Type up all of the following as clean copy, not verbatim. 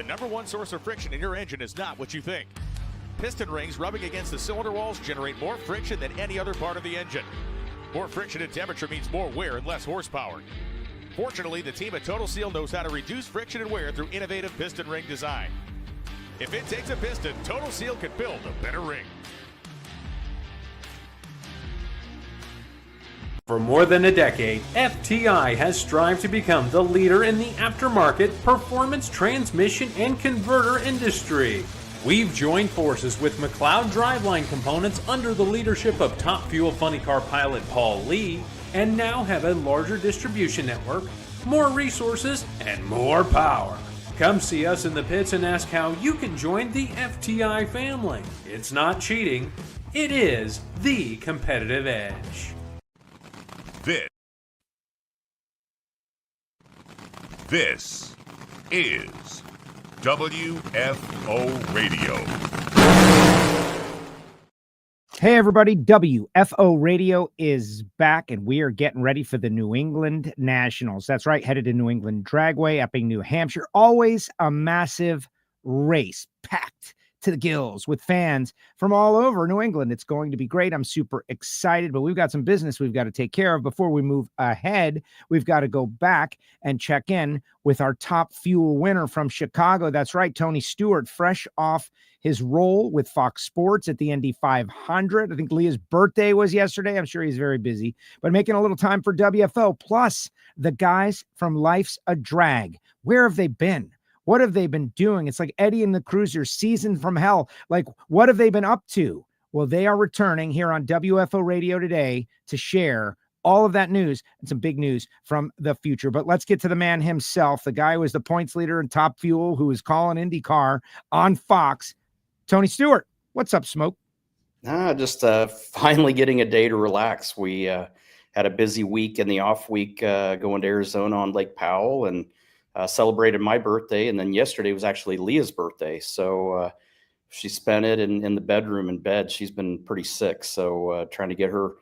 The number one source of friction in your engine is not what you think. Piston rings rubbing against the cylinder walls generate more friction than any other part of the engine. More friction and temperature means more wear and less horsepower. Fortunately, the team at Total Seal knows how to reduce friction and wear through innovative piston ring design. If it takes a piston, Total Seal can build a better ring. For more than a decade, FTI has strived to become the leader in the aftermarket performance transmission and converter industry. We've joined forces with McLeod Driveline Components under the leadership of Top Fuel Funny Car pilot Paul Lee, and now have a larger distribution network, more resources, and more power. Come see us in the pits and ask how you can join the FTI family. It's not cheating, it is the competitive edge. This is WFO Radio. Hey everybody, WFO Radio is back and we are getting ready for the New England Nationals. That's right, headed to New England Dragway, Epping, New Hampshire. Always a massive race, packed to the gills with fans from all over New England. It's going to be great. I'm super excited, but we've got some business we've got to take care of. Before we move ahead, we've got to go back and check in with our Top Fuel winner from Chicago. That's right, Tony Stewart, fresh off his role with Fox Sports at the Indy 500. I think Leah's birthday was yesterday. I'm sure he's very busy, but making a little time for WFO. Plus, the guys from Life's a Drag. Where have they been? What have they been doing? It's like Eddie and the Cruisers, season from hell. Like, what have they been up to? Well, they are returning here on WFO Radio today to share all of that news and some big news from the future. But let's get to the man himself, the guy who was the points leader in Top Fuel, who is calling IndyCar on Fox, Tony Stewart. What's up, Smoke? Just finally getting a day to relax. We had a busy week in the off week going to Arizona on Lake Powell and celebrated my birthday. And then yesterday was actually Leah's birthday. So she spent it in the bedroom in bed. She's been pretty sick. So trying to get her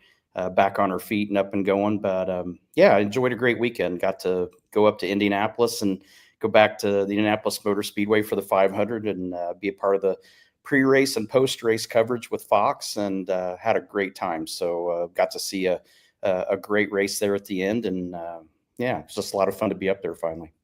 back on her feet and up and going. But yeah, I enjoyed a great weekend. Got to go up to Indianapolis and go back to the Indianapolis Motor Speedway for the 500 and be a part of the pre-race and post-race coverage with Fox, and had a great time. So got to see a great race there at the end. And yeah, it's just a lot of fun to be up there finally.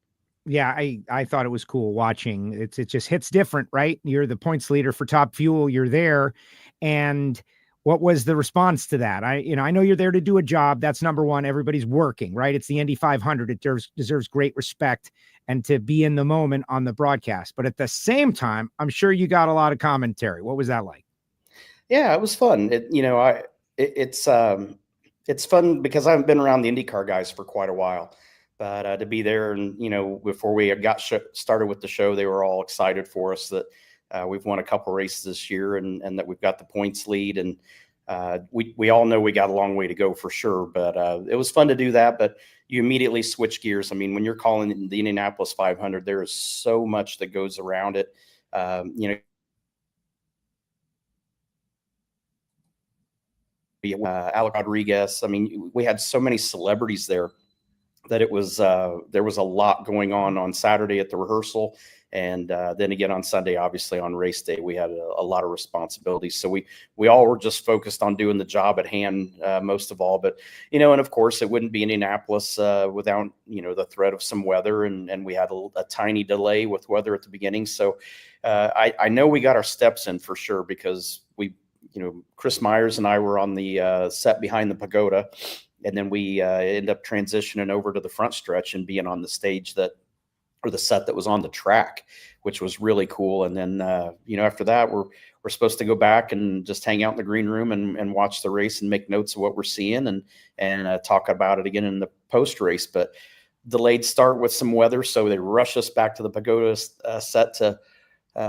Yeah, I thought it was cool watching. It just hits different, right? You're the points leader for Top Fuel. You're there. And what was the response to that? I know you're there to do a job. That's number one. Everybody's working, right? It's the Indy 500. It deserves great respect and to be in the moment on the broadcast. But at the same time, I'm sure you got a lot of commentary. What was that like? Yeah, it was fun. It's fun because I haven't been around the IndyCar guys for quite a while. But to be there and, before we got started with the show, they were all excited for us that we've won a couple races this year and that we've got the points lead. And we all know we got a long way to go for sure. But it was fun to do that. But you immediately switch gears. I mean, when you're calling the Indianapolis 500, there is so much that goes around it. Alec Rodriguez. I mean, we had so many celebrities there that it was there was a lot going on Saturday at the rehearsal, and then again on Sunday, obviously on race day, we had a lot of responsibilities. So we all were just focused on doing the job at hand most of all. But and of course, it wouldn't be Indianapolis without the threat of some weather, and we had a tiny delay with weather at the beginning. So I know we got our steps in for sure because Chris Myers and I were on the set behind the pagoda. And then we end up transitioning over to the front stretch and being on the stage the set that was on the track, which was really cool. And then, after that, we're supposed to go back and just hang out in the green room and watch the race and make notes of what we're seeing and talk about it again in the post race. But delayed start with some weather, so they rushed us back to the pagoda set to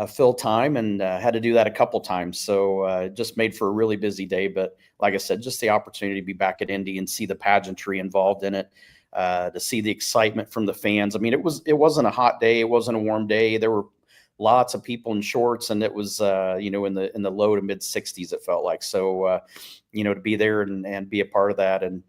fill time, and had to do that a couple times. So it just made for a really busy day. But like I said, just the opportunity to be back at Indy and see the pageantry involved in it, to see the excitement from the fans. I mean, it wasn't a hot day. It wasn't a warm day. There were lots of people in shorts, and it was, in the low to mid 60s, it felt like. So, to be there and be a part of that and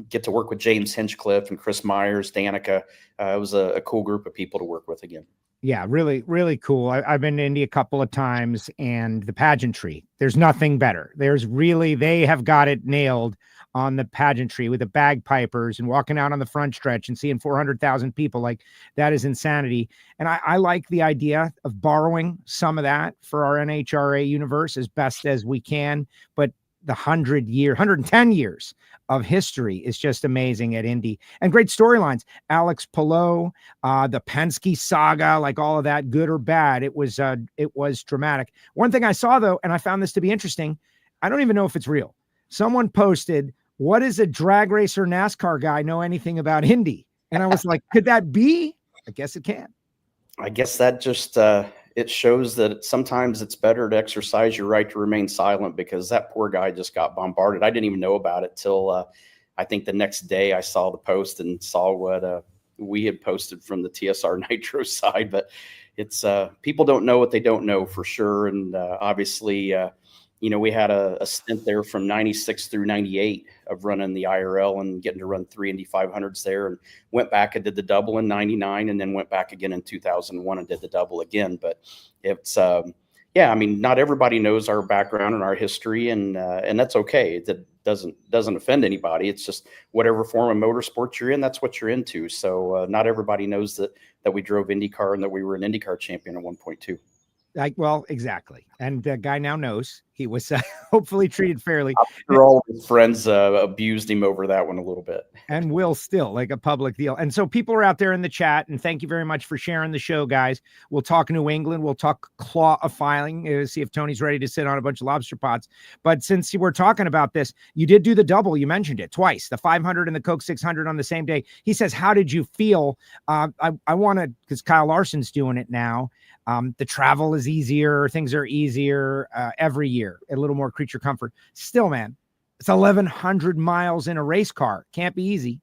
get to work with James Hinchcliffe and Chris Myers, Danica, it was a cool group of people to work with again. Yeah, really, really cool. I've been to Indy a couple of times, and the pageantry, there's nothing better. They have got it nailed on the pageantry with the bagpipers and walking out on the front stretch and seeing 400,000 people. Like, that is insanity. And I like the idea of borrowing some of that for our NHRA universe as best as we can. But the 110 years of history is just amazing at Indy, and great storylines. Alex Palou, the Penske saga, like all of that, good or bad, it was dramatic. One thing I saw though, and I found this to be interesting, I don't even know if it's real. Someone posted, "What does a drag racer NASCAR guy know anything about Indy?" And I was like, could that be? I guess it can. I guess that just it shows that sometimes it's better to exercise your right to remain silent, because that poor guy just got bombarded. I didn't even know about it till I think the next day I saw the post and saw what we had posted from the TSR Nitro side. But it's people don't know what they don't know, for sure. And obviously, we had a stint there from 96 through 98 of running the IRL and getting to run 3 Indy 500s there, and went back and did the double in 99, and then went back again in 2001 and did the double again. But it's, not everybody knows our background and our history, and that's okay. That doesn't offend anybody. It's just whatever form of motorsport you're in, that's what you're into. So not everybody knows that we drove IndyCar and that we were an IndyCar champion at 1.2. Well, exactly. And the guy now knows he was hopefully treated fairly. I'm sure all of his friends abused him over that one a little bit. And will still, like a public deal. And so people are out there in the chat, and thank you very much for sharing the show, guys. We'll talk New England. We'll talk clawifying, see if Tony's ready to sit on a bunch of lobster pots. But since we're talking about this, you did do the double. You mentioned it twice, the 500 and the Coke 600 on the same day. He says, how did you feel? I want to, because Kyle Larson's doing it now. The travel is easier. Things are easier every year, a little more creature comfort. Still, man, it's 1,100 miles in a race car. Can't be easy.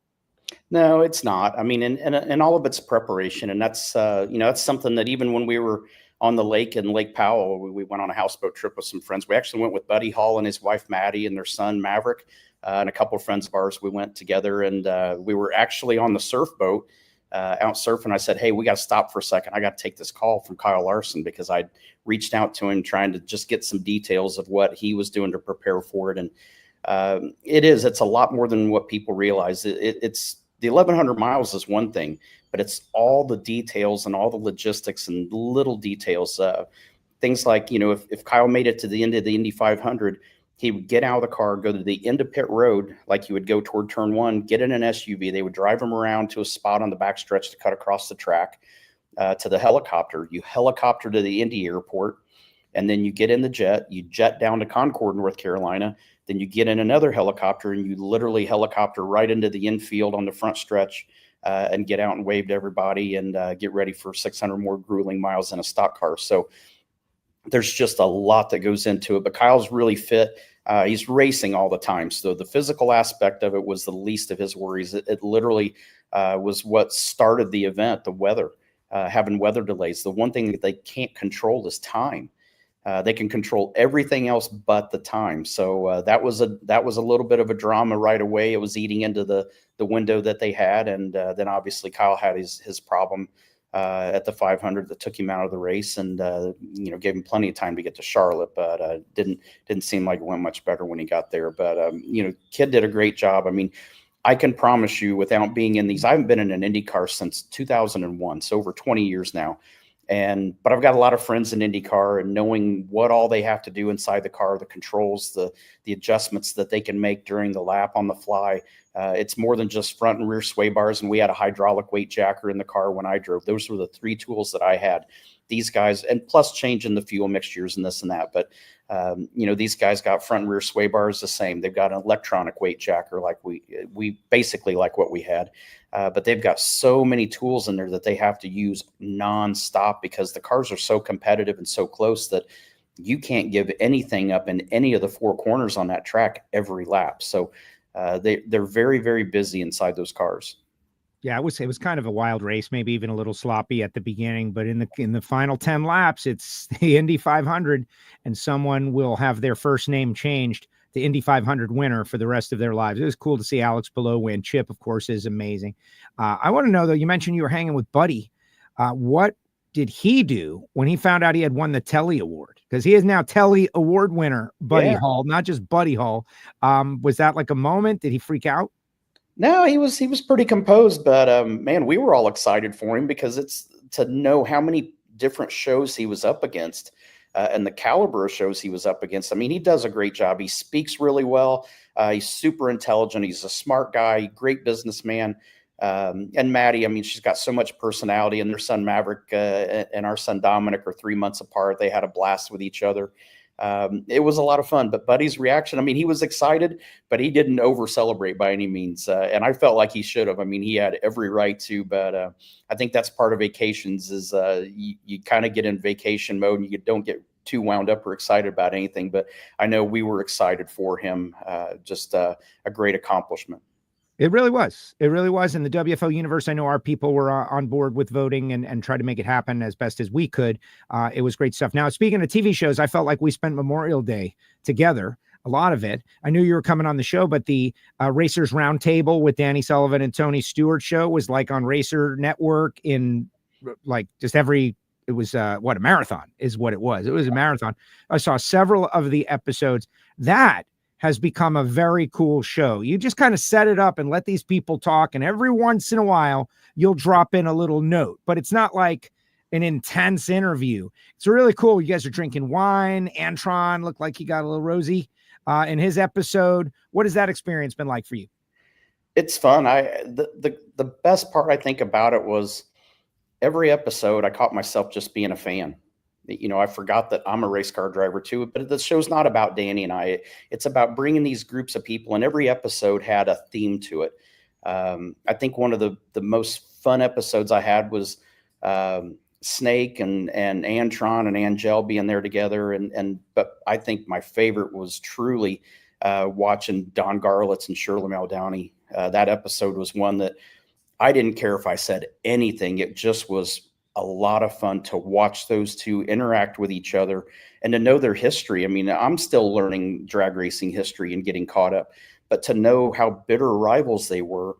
No, it's not. I mean, and all of it's preparation. And that's, that's something that even when we were on the lake in Lake Powell, we went on a houseboat trip with some friends. We actually went with Buddy Hall and his wife, Maddie, and their son, Maverick, and a couple of friends of ours. We went together, and we were actually on the surf boat out surfing. I said, hey, we got to stop for a second. I got to take this call from Kyle Larson, because I reached out to him trying to just get some details of what he was doing to prepare for it. And it's a lot more than what people realize. It's the 1,100 miles is one thing, but it's all the details and all the logistics and little details. Things like, if Kyle made it to the end of the Indy 500, he would get out of the car, go to the end of pit road, like he would go toward turn one, get in an SUV. They would drive him around to a spot on the backstretch to cut across the track to the helicopter. You helicopter to the Indy airport, and then you get in the jet. You jet down to Concord, North Carolina. Then you get in another helicopter, and you literally helicopter right into the infield on the front stretch and get out and wave to everybody and get ready for 600 more grueling miles in a stock car. So there's just a lot that goes into it, but Kyle's really fit. He's racing all the time. So the physical aspect of it was the least of his worries. It literally was what started the event, the weather, having weather delays. The one thing that they can't control is time. They can control everything else but the time. So that was a little bit of a drama right away. It was eating into the window that they had. And then obviously Kyle had his problem at the 500 that took him out of the race, and gave him plenty of time to get to Charlotte, but didn't seem like it went much better when he got there. But kid did a great job. I mean, I can promise you, without being in these, I haven't been in an Indy car since 2001, so over 20 years now. But I've got a lot of friends in IndyCar, and knowing what all they have to do inside the car, the controls, the adjustments that they can make during the lap on the fly. It's more than just front and rear sway bars. And we had a hydraulic weight jacker in the car when I drove. Those were the three tools that I had. These guys, and plus changing the fuel mixtures and this and that. But, these guys got front and rear sway bars the same. They've got an electronic weight jacker like we basically like what we had. But they've got so many tools in there that they have to use nonstop, because the cars are so competitive and so close that you can't give anything up in any of the four corners on that track every lap. So they're very, very busy inside those cars. Yeah, it was kind of a wild race, maybe even a little sloppy at the beginning, but in the final 10 laps, it's the Indy 500, and someone will have their first name changed, the Indy 500 winner for the rest of their lives. It was cool to see Alex Palou win. Chip, of course, is amazing. I want to know, though, you mentioned you were hanging with Buddy. What did he do when he found out he had won the Telly Award? Because he is now Telly Award winner, Buddy Hall, not just Buddy Hall. Was that like a moment? Did he freak out? No, he was pretty composed, but man, we were all excited for him because it's to know how many different shows he was up against and the caliber of shows he was up against. I mean, he does a great job. He speaks really well. He's super intelligent. He's a smart guy, great businessman. And Maddie, I mean, she's got so much personality, and their son Maverick and our son Dominic are 3 months apart. They had a blast with each other. It was a lot of fun, but Buddy's reaction, I mean, he was excited, but he didn't over celebrate by any means. And I felt like he should have. I mean, he had every right to, but I think that's part of vacations is you kind of get in vacation mode and you don't get too wound up or excited about anything. But I know we were excited for him. Just a great accomplishment. It really was. It really was. In the WFO universe, I know our people were on board with voting and tried to make it happen as best as we could. It was great stuff. Now, speaking of TV shows, I felt like we spent Memorial Day together, a lot of it. I knew you were coming on the show, but the Racers Roundtable with Danny Sullivan and Tony Stewart show was like on Racer Network in like just every, it was a marathon is what it was. It was a marathon. I saw several of the episodes. That has become a very cool show. You just kind of set it up and let these people talk, and every once in a while you'll drop in a little note, but it's not like an intense interview. It's really cool. You guys are drinking wine. Antron looked like he got a little rosy in his episode. What has that experience been like for you? It's fun. The best part I think about it was every episode I caught myself just being a fan. You know, I forgot that I'm a race car driver too, but the show's not about Danny and I. It's about bringing these groups of people, and every episode had a theme to it. I think one of the most fun episodes I had was Snake and Antron and Angel being there together. But I think my favorite was truly watching Don Garlitz and Shirley Maldowney. That episode was one that I didn't care if I said anything. It just was a lot of fun to watch those two interact with each other and to know their history. I mean, I'm still learning drag racing history and getting caught up, but to know how bitter rivals they were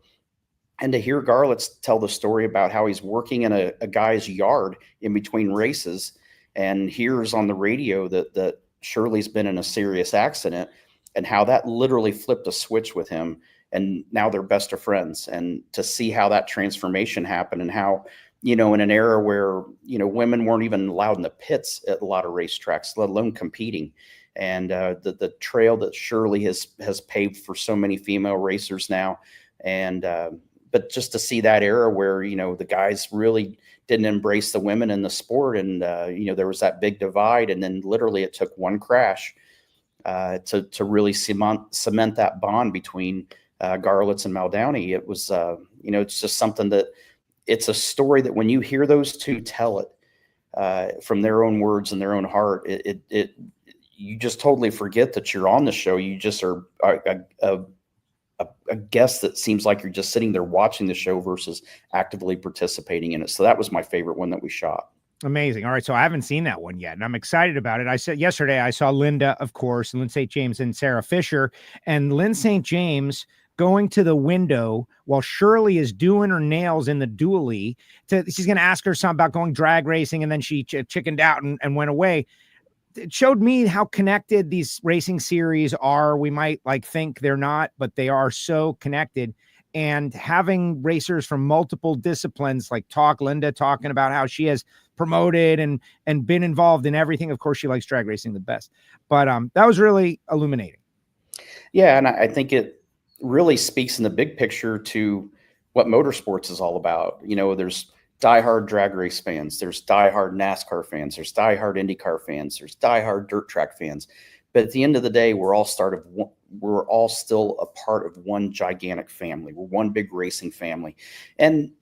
and to hear Garlitz tell the story about how he's working in a guy's yard in between races and hears on the radio that Shirley's been in a serious accident and how that literally flipped a switch with him. And now they're best of friends, and to see how that transformation happened and how, you know, in an era where, you know, women weren't even allowed in the pits at a lot of racetracks, let alone competing. And the trail that Shirley has paved for so many female racers now. And but just to see that era where, you know, the guys really didn't embrace the women in the sport. And, you know, there was that big divide. And then literally it took one crash to really cement that bond between Garlitz and Maldowney. It was, you know, it's just something that, it's a story that when you hear those two tell it from their own words and their own heart, you just totally forget that you're on the show. You just are a guest that seems like you're just sitting there watching the show versus actively participating in it. So that was my favorite one that we shot. Amazing. All right. So I haven't seen that one yet, and I'm excited about it. I said yesterday, I saw Linda, of course, Lynn St. James and Sarah Fisher, and Lynn St. James going to the window while Shirley is doing her nails in the dually. She's going to ask her something about going drag racing, and then she chickened out and went away. It showed me how connected these racing series are. We might like think they're not, but they are so connected. And having racers from multiple disciplines, like Linda talking about how she has promoted and been involved in everything. Of course, she likes drag racing the best, but that was really illuminating. Yeah. And I think it really speaks in the big picture to what motorsports is all about. You know, there's diehard drag race fans, there's diehard NASCAR fans, there's diehard IndyCar fans, there's diehard dirt track fans. But at the end of the day, we're all still a part of one gigantic family. We're one big racing family. And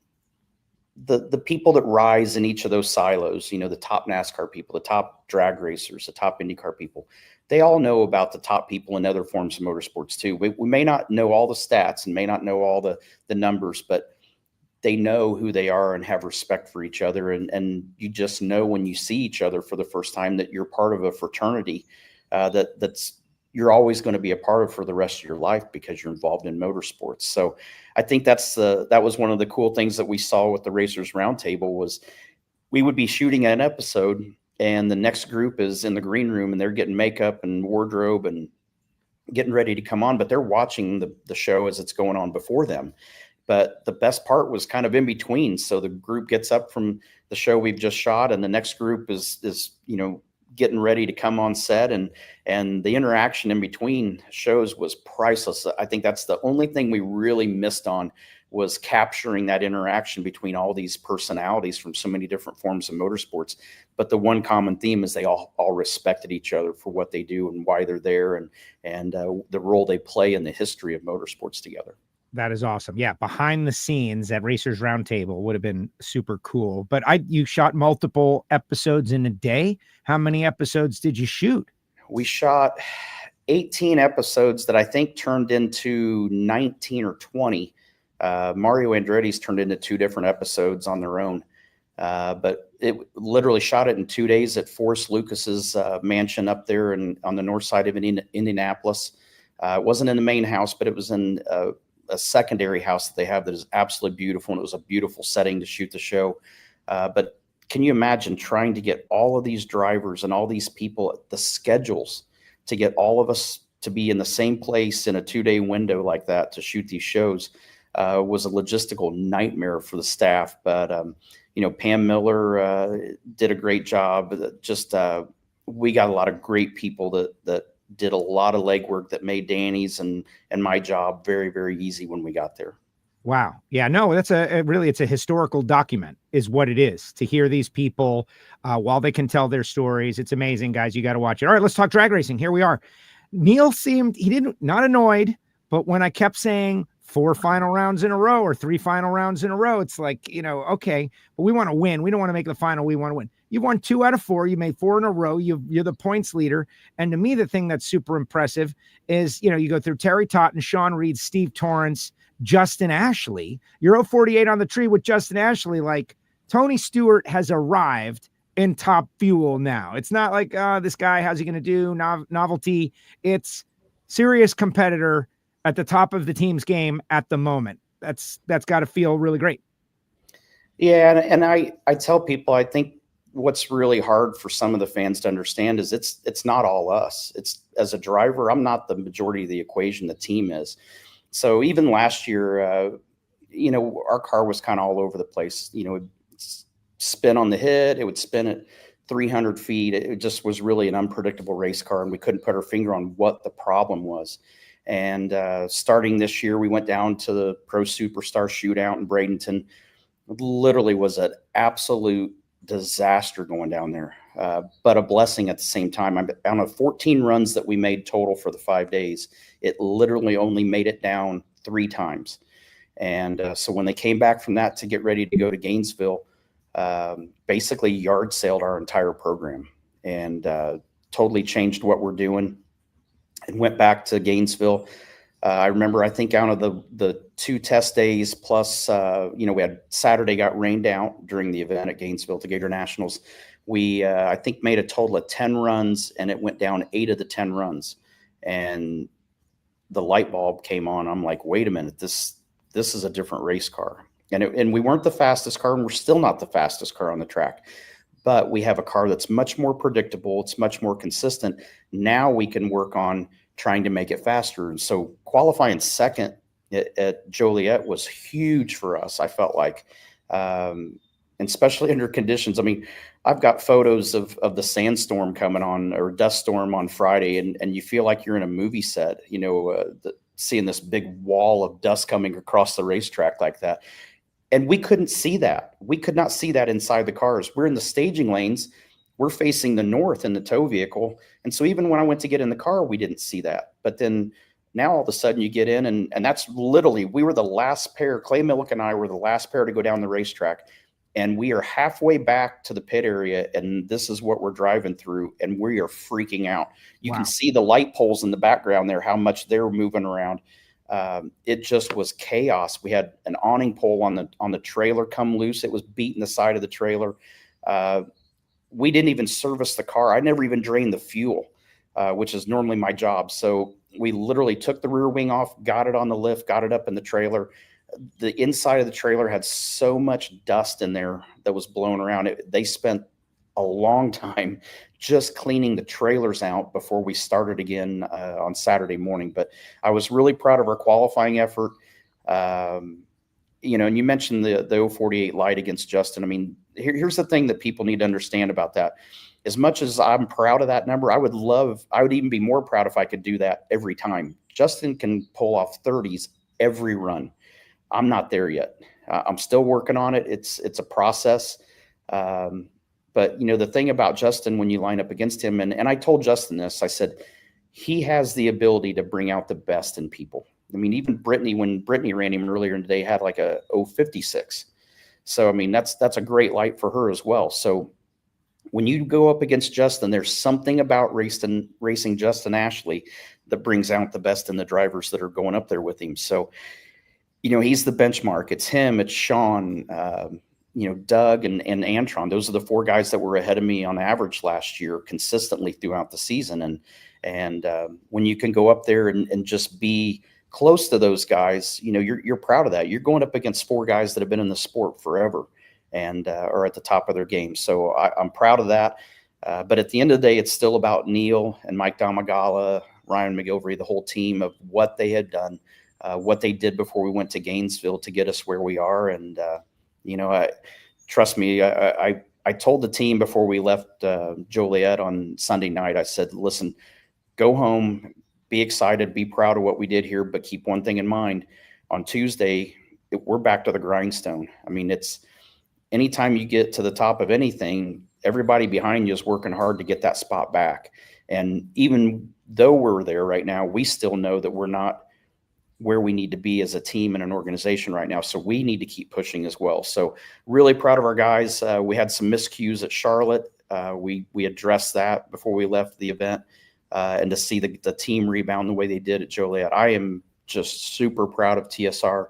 the people that rise in each of those silos, you know, the top NASCAR people, the top drag racers, the top IndyCar people, they all know about the top people in other forms of motorsports too. We may not know all the stats and may not know all the numbers, but they know who they are and have respect for each other. And you just know when you see each other for the first time that you're part of a fraternity that's you're always going to be a part of for the rest of your life because you're involved in motorsports. So I think that was one of the cool things that we saw with the Racers Roundtable was we would be shooting an episode, and the next group is in the green room, and they're getting makeup and wardrobe and getting ready to come on, but they're watching the show as it's going on before them. But the best part was kind of in between. So the group gets up from the show we've just shot, and the next group is getting ready to come on set, and the interaction in between shows was priceless. I think that's the only thing we really missed on, was capturing that interaction between all these personalities from so many different forms of motorsports. But the one common theme is they all respected each other for what they do and why they're there, and the role they play in the history of motorsports together. That is awesome. Yeah, behind the scenes at Racers Roundtable would have been super cool. But you shot multiple episodes in a day. How many episodes did you shoot? We shot 18 episodes that I think turned into 19 or 20. Mario Andretti's turned into 2 different episodes on their own. But it literally shot it in 2 days at Forrest Lucas's mansion up there on the north side of Indianapolis. It wasn't in the main house, but it was in a secondary house that they have that is absolutely beautiful, and it was a beautiful setting to shoot the show. But can you imagine trying to get all of these drivers and all these people, the schedules, to get all of us to be in the same place in a 2-day window like that to shoot these shows? Was a logistical nightmare for the staff. But Pam Miller did a great job. We got a lot of great people that did a lot of legwork that made Danny's and my job very, very easy when we got there. Wow. Yeah, no, that's it's a historical document is what it is, to hear these people while they can tell their stories. It's amazing, guys. You got to watch it. All right, let's talk drag racing. Here we are. Neil not annoyed, but when I kept saying 4 final rounds in a row or 3 final rounds in a row, it's like, okay, but we want to win. We don't want to make the final. We want to win. You won 2 out of 4. You made 4 in a row. You're the points leader. And to me, the thing that's super impressive is, you go through Terry Totten, Sean Reed, Steve Torrance, Justin Ashley. You're 048 on the tree with Justin Ashley. Like, Tony Stewart has arrived in Top Fuel now. It's not like, this guy, how's he going to do? Novelty. It's serious competitor at the top of the team's game at the moment. That's got to feel really great. Yeah. And I tell people, I think what's really hard for some of the fans to understand is it's not all us. It's, as a driver, I'm not the majority of the equation. The team is. So even last year, our car was kind of all over the place. It would spin on the hit. It would spin at 300 feet. It just was really an unpredictable race car, and we couldn't put our finger on what the problem was. And starting this year, we went down to the Pro Superstar Shootout in Bradenton. It literally was an absolute disaster going down there, but a blessing at the same time. On the 14 runs that we made total for the 5 days, it literally only made it down 3 times. And so when they came back from that to get ready to go to Gainesville, basically yard sailed our entire program and totally changed what we're doing. And went back to Gainesville. I remember, I think out of the 2 test days plus, we had Saturday got rained out during the event at Gainesville, the Gator Nationals. We, I think, made a total of 10 runs, and it went down 8 of the 10 runs. And the light bulb came on. I'm like, wait a minute, this is a different race car. And we weren't the fastest car, and we're still not the fastest car on the track. But we have a car that's much more predictable. It's much more consistent. Now we can work on trying to make it faster. And so qualifying second at Joliet was huge for us, I felt like, and especially under conditions. I mean, I've got photos of the sandstorm coming on, or dust storm on Friday, and you feel like you're in a movie set, seeing this big wall of dust coming across the racetrack like that. And we couldn't see that. We could not see that inside the cars. We're in the staging lanes. We're facing the north in the tow vehicle. And so even when I went to get in the car, we didn't see that. But then now all of a sudden you get in, and that's literally, we were the last pair. Clay Millick and I were the last pair to go down the racetrack. And we are halfway back to the pit area, and this is what we're driving through, and we are freaking out. You can see the light poles in the background there, how much they're moving around. It just was chaos. We had an awning pole on the trailer come loose. It was beating the side of the trailer. We didn't even service the car. I never even drained the fuel, which is normally my job. So we literally took the rear wing off, got it on the lift, got it up in the trailer. the inside of the trailer had so much dust in there that was blown around. They spent a long time just cleaning the trailers out before we started again on Saturday morning. But I was really proud of our qualifying effort. And you mentioned the 048 light against Justin. I mean, here's the thing that people need to understand about that. As much as I'm proud of that number, I would even be more proud if I could do that every time. Justin can pull off 30s every run. I'm not there yet. I'm still working on it. It's a process. But the thing about Justin, when you line up against him, and I told Justin this, I said, he has the ability to bring out the best in people. I mean, even Brittany, when Brittany ran him earlier in the day, had like a 056. So, I mean, that's a great light for her as well. So when you go up against Justin, there's something about racing Justin Ashley that brings out the best in the drivers that are going up there with him. So, he's the benchmark. It's him, it's Sean, Doug and Antron. Those are the 4 guys that were ahead of me on average last year consistently throughout the season. And when you can go up there and just be close to those guys, you're proud of that. You're going up against 4 guys that have been in the sport forever and are at the top of their game. So I'm proud of that. But at the end of the day, it's still about Neil and Mike Domagala, Ryan McGilvery, the whole team of what they had done, what they did before we went to Gainesville to get us where we are. And, trust me, I told the team before we left Joliet on Sunday night, I said, listen, go home, be excited, be proud of what we did here, but keep one thing in mind. On Tuesday, we're back to the grindstone. I mean, it's anytime you get to the top of anything, everybody behind you is working hard to get that spot back. And even though we're there right now, we still know that we're not where we need to be as a team and an organization right now. So we need to keep pushing as well. So really proud of our guys. We had some miscues at Charlotte. We addressed that before we left the event. And to see the team rebound the way they did at Joliet, I am just super proud of TSR.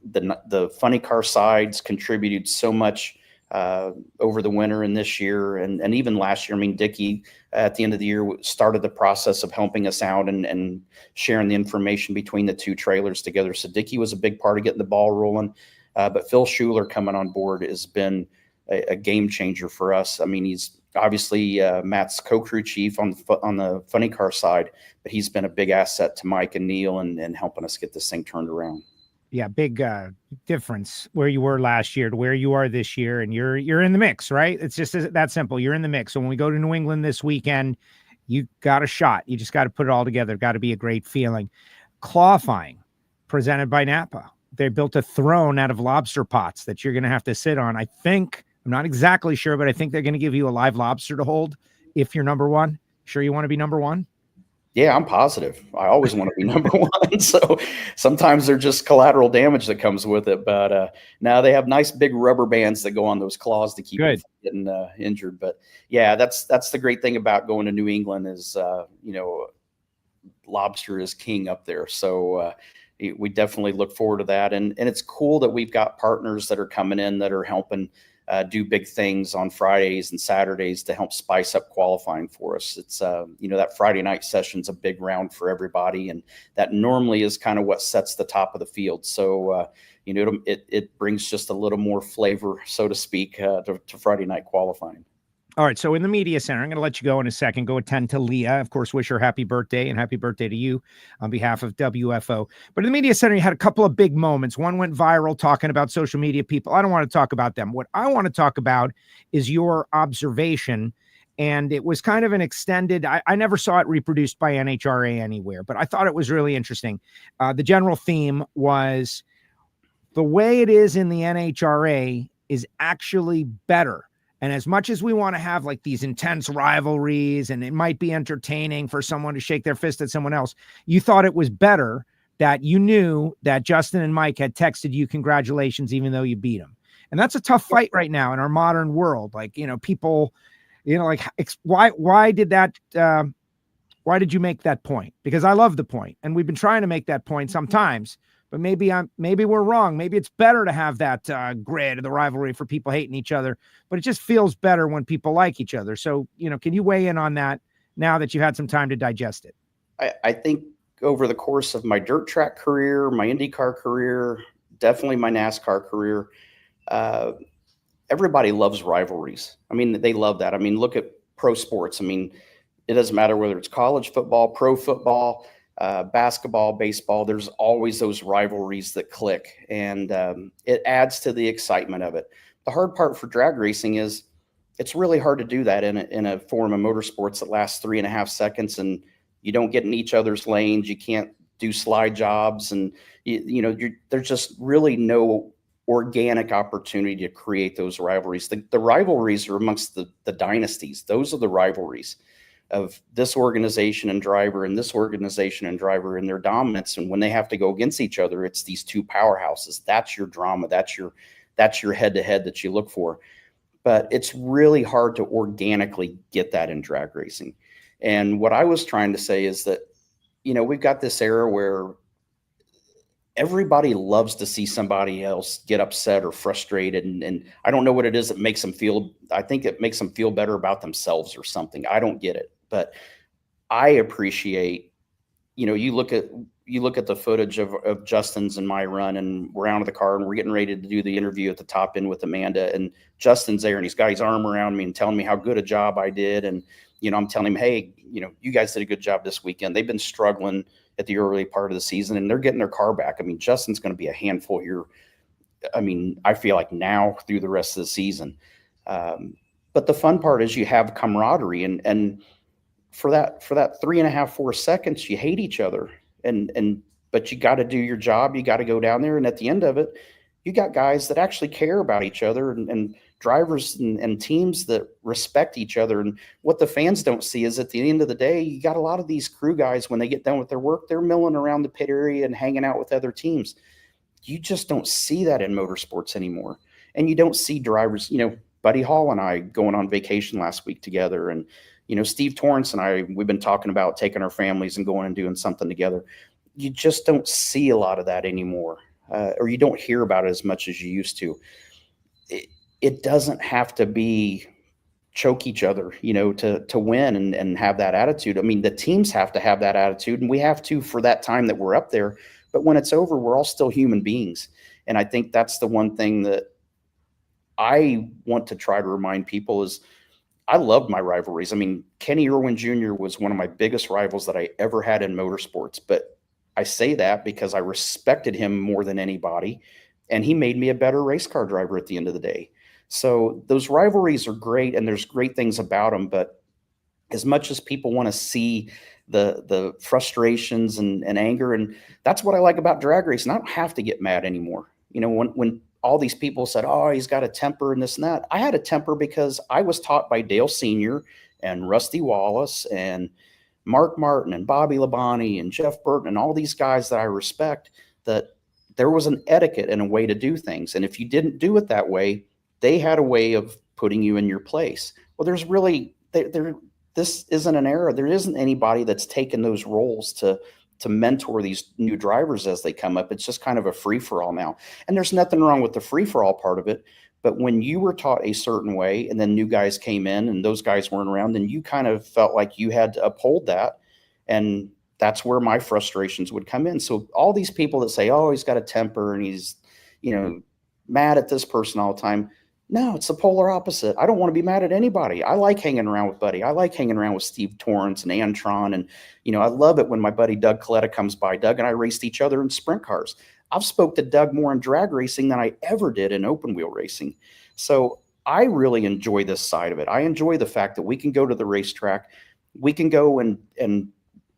The funny car sides contributed so much over the winter and this year and even last year. I mean, Dickie at the end of the year started the process of helping us out and sharing the information between the 2 trailers together. So Dickie was a big part of getting the ball rolling. But Phil Schuler coming on board has been a game changer for us. I mean, he's obviously Matt's co-crew chief on the funny car side, but he's been a big asset to Mike and Neil and helping us get this thing turned around. Yeah, big difference where you were last year to where you are this year, and you're in the mix, right? It's just that simple. You're in the mix. So when we go to New England this weekend, you got a shot. You just got to put it all together. Got to be a great feeling. Clawifying, presented by NAPA. They built a throne out of lobster pots that you're going to have to sit on. I think, I'm not exactly sure, but I think they're going to give you a live lobster to hold if you're number 1. Sure you want to be number 1? Yeah, I'm positive. I always want to be number 1. So sometimes there's just collateral damage that comes with it. But now they have nice big rubber bands that go on those claws to keep them from getting injured. But yeah, that's the great thing about going to New England is, lobster is king up there. So we definitely look forward to that. And it's cool that we've got partners that are coming in that are helping do big things on Fridays and Saturdays to help spice up qualifying for us. It's, that Friday night session's a big round for everybody. And that normally is kind of what sets the top of the field. So, it brings just a little more flavor, so to speak, to Friday night qualifying. All right. So in the media center, I'm going to let you go in a second. Go attend to Leah. Of course, wish her happy birthday and happy birthday to you on behalf of WFO. But in the media center, you had a couple of big moments. One went viral talking about social media people. I don't want to talk about them. What I want to talk about is your observation. And it was kind of an extended, I never saw it reproduced by NHRA anywhere, but I thought it was really interesting. The general theme was the way it is in the NHRA is actually better. And as much as we want to have like these intense rivalries and it might be entertaining for someone to shake their fist at someone else, you thought it was better that you knew that Justin and Mike had texted you congratulations, even though you beat them. And that's a tough fight right now in our modern world. Like, people, why did that, why did you make that point? Because I love the point and we've been trying to make that point sometimes, but maybe we're wrong. Maybe it's better to have that grid of the rivalry for people hating each other, but it just feels better when people like each other. So, can you weigh in on that now that you've had some time to digest it? I think over the course of my dirt track career, my IndyCar career, definitely my NASCAR career, everybody loves rivalries. I mean, they love that. I mean, look at pro sports. I mean, it doesn't matter whether it's college football, pro football, basketball, baseball, there's always those rivalries that click, and it adds to the excitement of it. The hard part for drag racing is it's really hard to do that in a form of motorsports that lasts 3.5 seconds, and you don't get in each other's lanes. You can't do slide jobs, and there's just really no organic opportunity to create those rivalries. The rivalries are amongst the dynasties. Those are the rivalries of this organization and driver and this organization and driver and their dominance. And when they have to go against each other, it's these two powerhouses. That's your drama. That's your head-to-head that you look for. But it's really hard to organically get that in drag racing. And what I was trying to say is that, we've got this era where everybody loves to see somebody else get upset or frustrated. And I don't know what it is that makes them feel. I think it makes them feel better about themselves or something. I don't get it. But I appreciate, you look at the footage of Justin's and my run, and we're out of the car and we're getting ready to do the interview at the top end with Amanda, and Justin's there and he's got his arm around me and telling me how good a job I did. And, I'm telling him, hey, you guys did a good job this weekend. They've been struggling at the early part of the season and they're getting their car back. I mean, Justin's going to be a handful here. I mean, I feel like now through the rest of the season. But the fun part is you have camaraderie, and for that 3.5, 4 seconds, you hate each other, but you got to do your job. You got to go down there. And at the end of it, you got guys that actually care about each other, and drivers and teams that respect each other. And what the fans don't see is at the end of the day, you got a lot of these crew guys, when they get done with their work, they're milling around the pit area and hanging out with other teams. You just don't see that in motorsports anymore. And you don't see drivers, Buddy Hall and I going on vacation last week together. And, Steve Torrance and I, we've been talking about taking our families and going and doing something together. You just don't see a lot of that anymore. Or you don't hear about it as much as you used to. It doesn't have to be choke each other, to win and have that attitude. I mean, the teams have to have that attitude, and we have to for that time that we're up there. But when it's over, we're all still human beings. And I think that's the one thing that I want to try to remind people is I loved my rivalries. I mean, Kenny Irwin Jr. was one of my biggest rivals that I ever had in motorsports. But I say that because I respected him more than anybody, and he made me a better race car driver at the end of the day. So those rivalries are great, and there's great things about them. But as much as people want to see the frustrations and anger, and that's what I like about drag racing. I don't have to get mad anymore. When all these people said, oh, he's got a temper and this and that, I had a temper because I was taught by Dale Sr. and Rusty Wallace and Mark Martin and Bobby Labonte and Jeff Burton and all these guys that I respect, that there was an etiquette and a way to do things. And if you didn't do it that way, they had a way of putting you in your place. Well, there's really, this isn't an era. There isn't anybody that's taken those roles to mentor these new drivers as they come up. It's just kind of a free-for-all now. And there's nothing wrong with the free-for-all part of it. But when you were taught a certain way and then new guys came in and those guys weren't around, then you kind of felt like you had to uphold that. And that's where my frustrations would come in. So all these people that say, oh, he's got a temper and he's, mad at this person all the time. No, it's the polar opposite. I don't want to be mad at anybody. I like hanging around with Buddy. I like hanging around with Steve Torrance and Antron. And, I love it when my buddy Doug Coletta comes by. Doug and I raced each other in sprint cars. I've spoke to Doug more in drag racing than I ever did in open wheel racing. So I really enjoy this side of it. I enjoy the fact that we can go to the racetrack. We can go and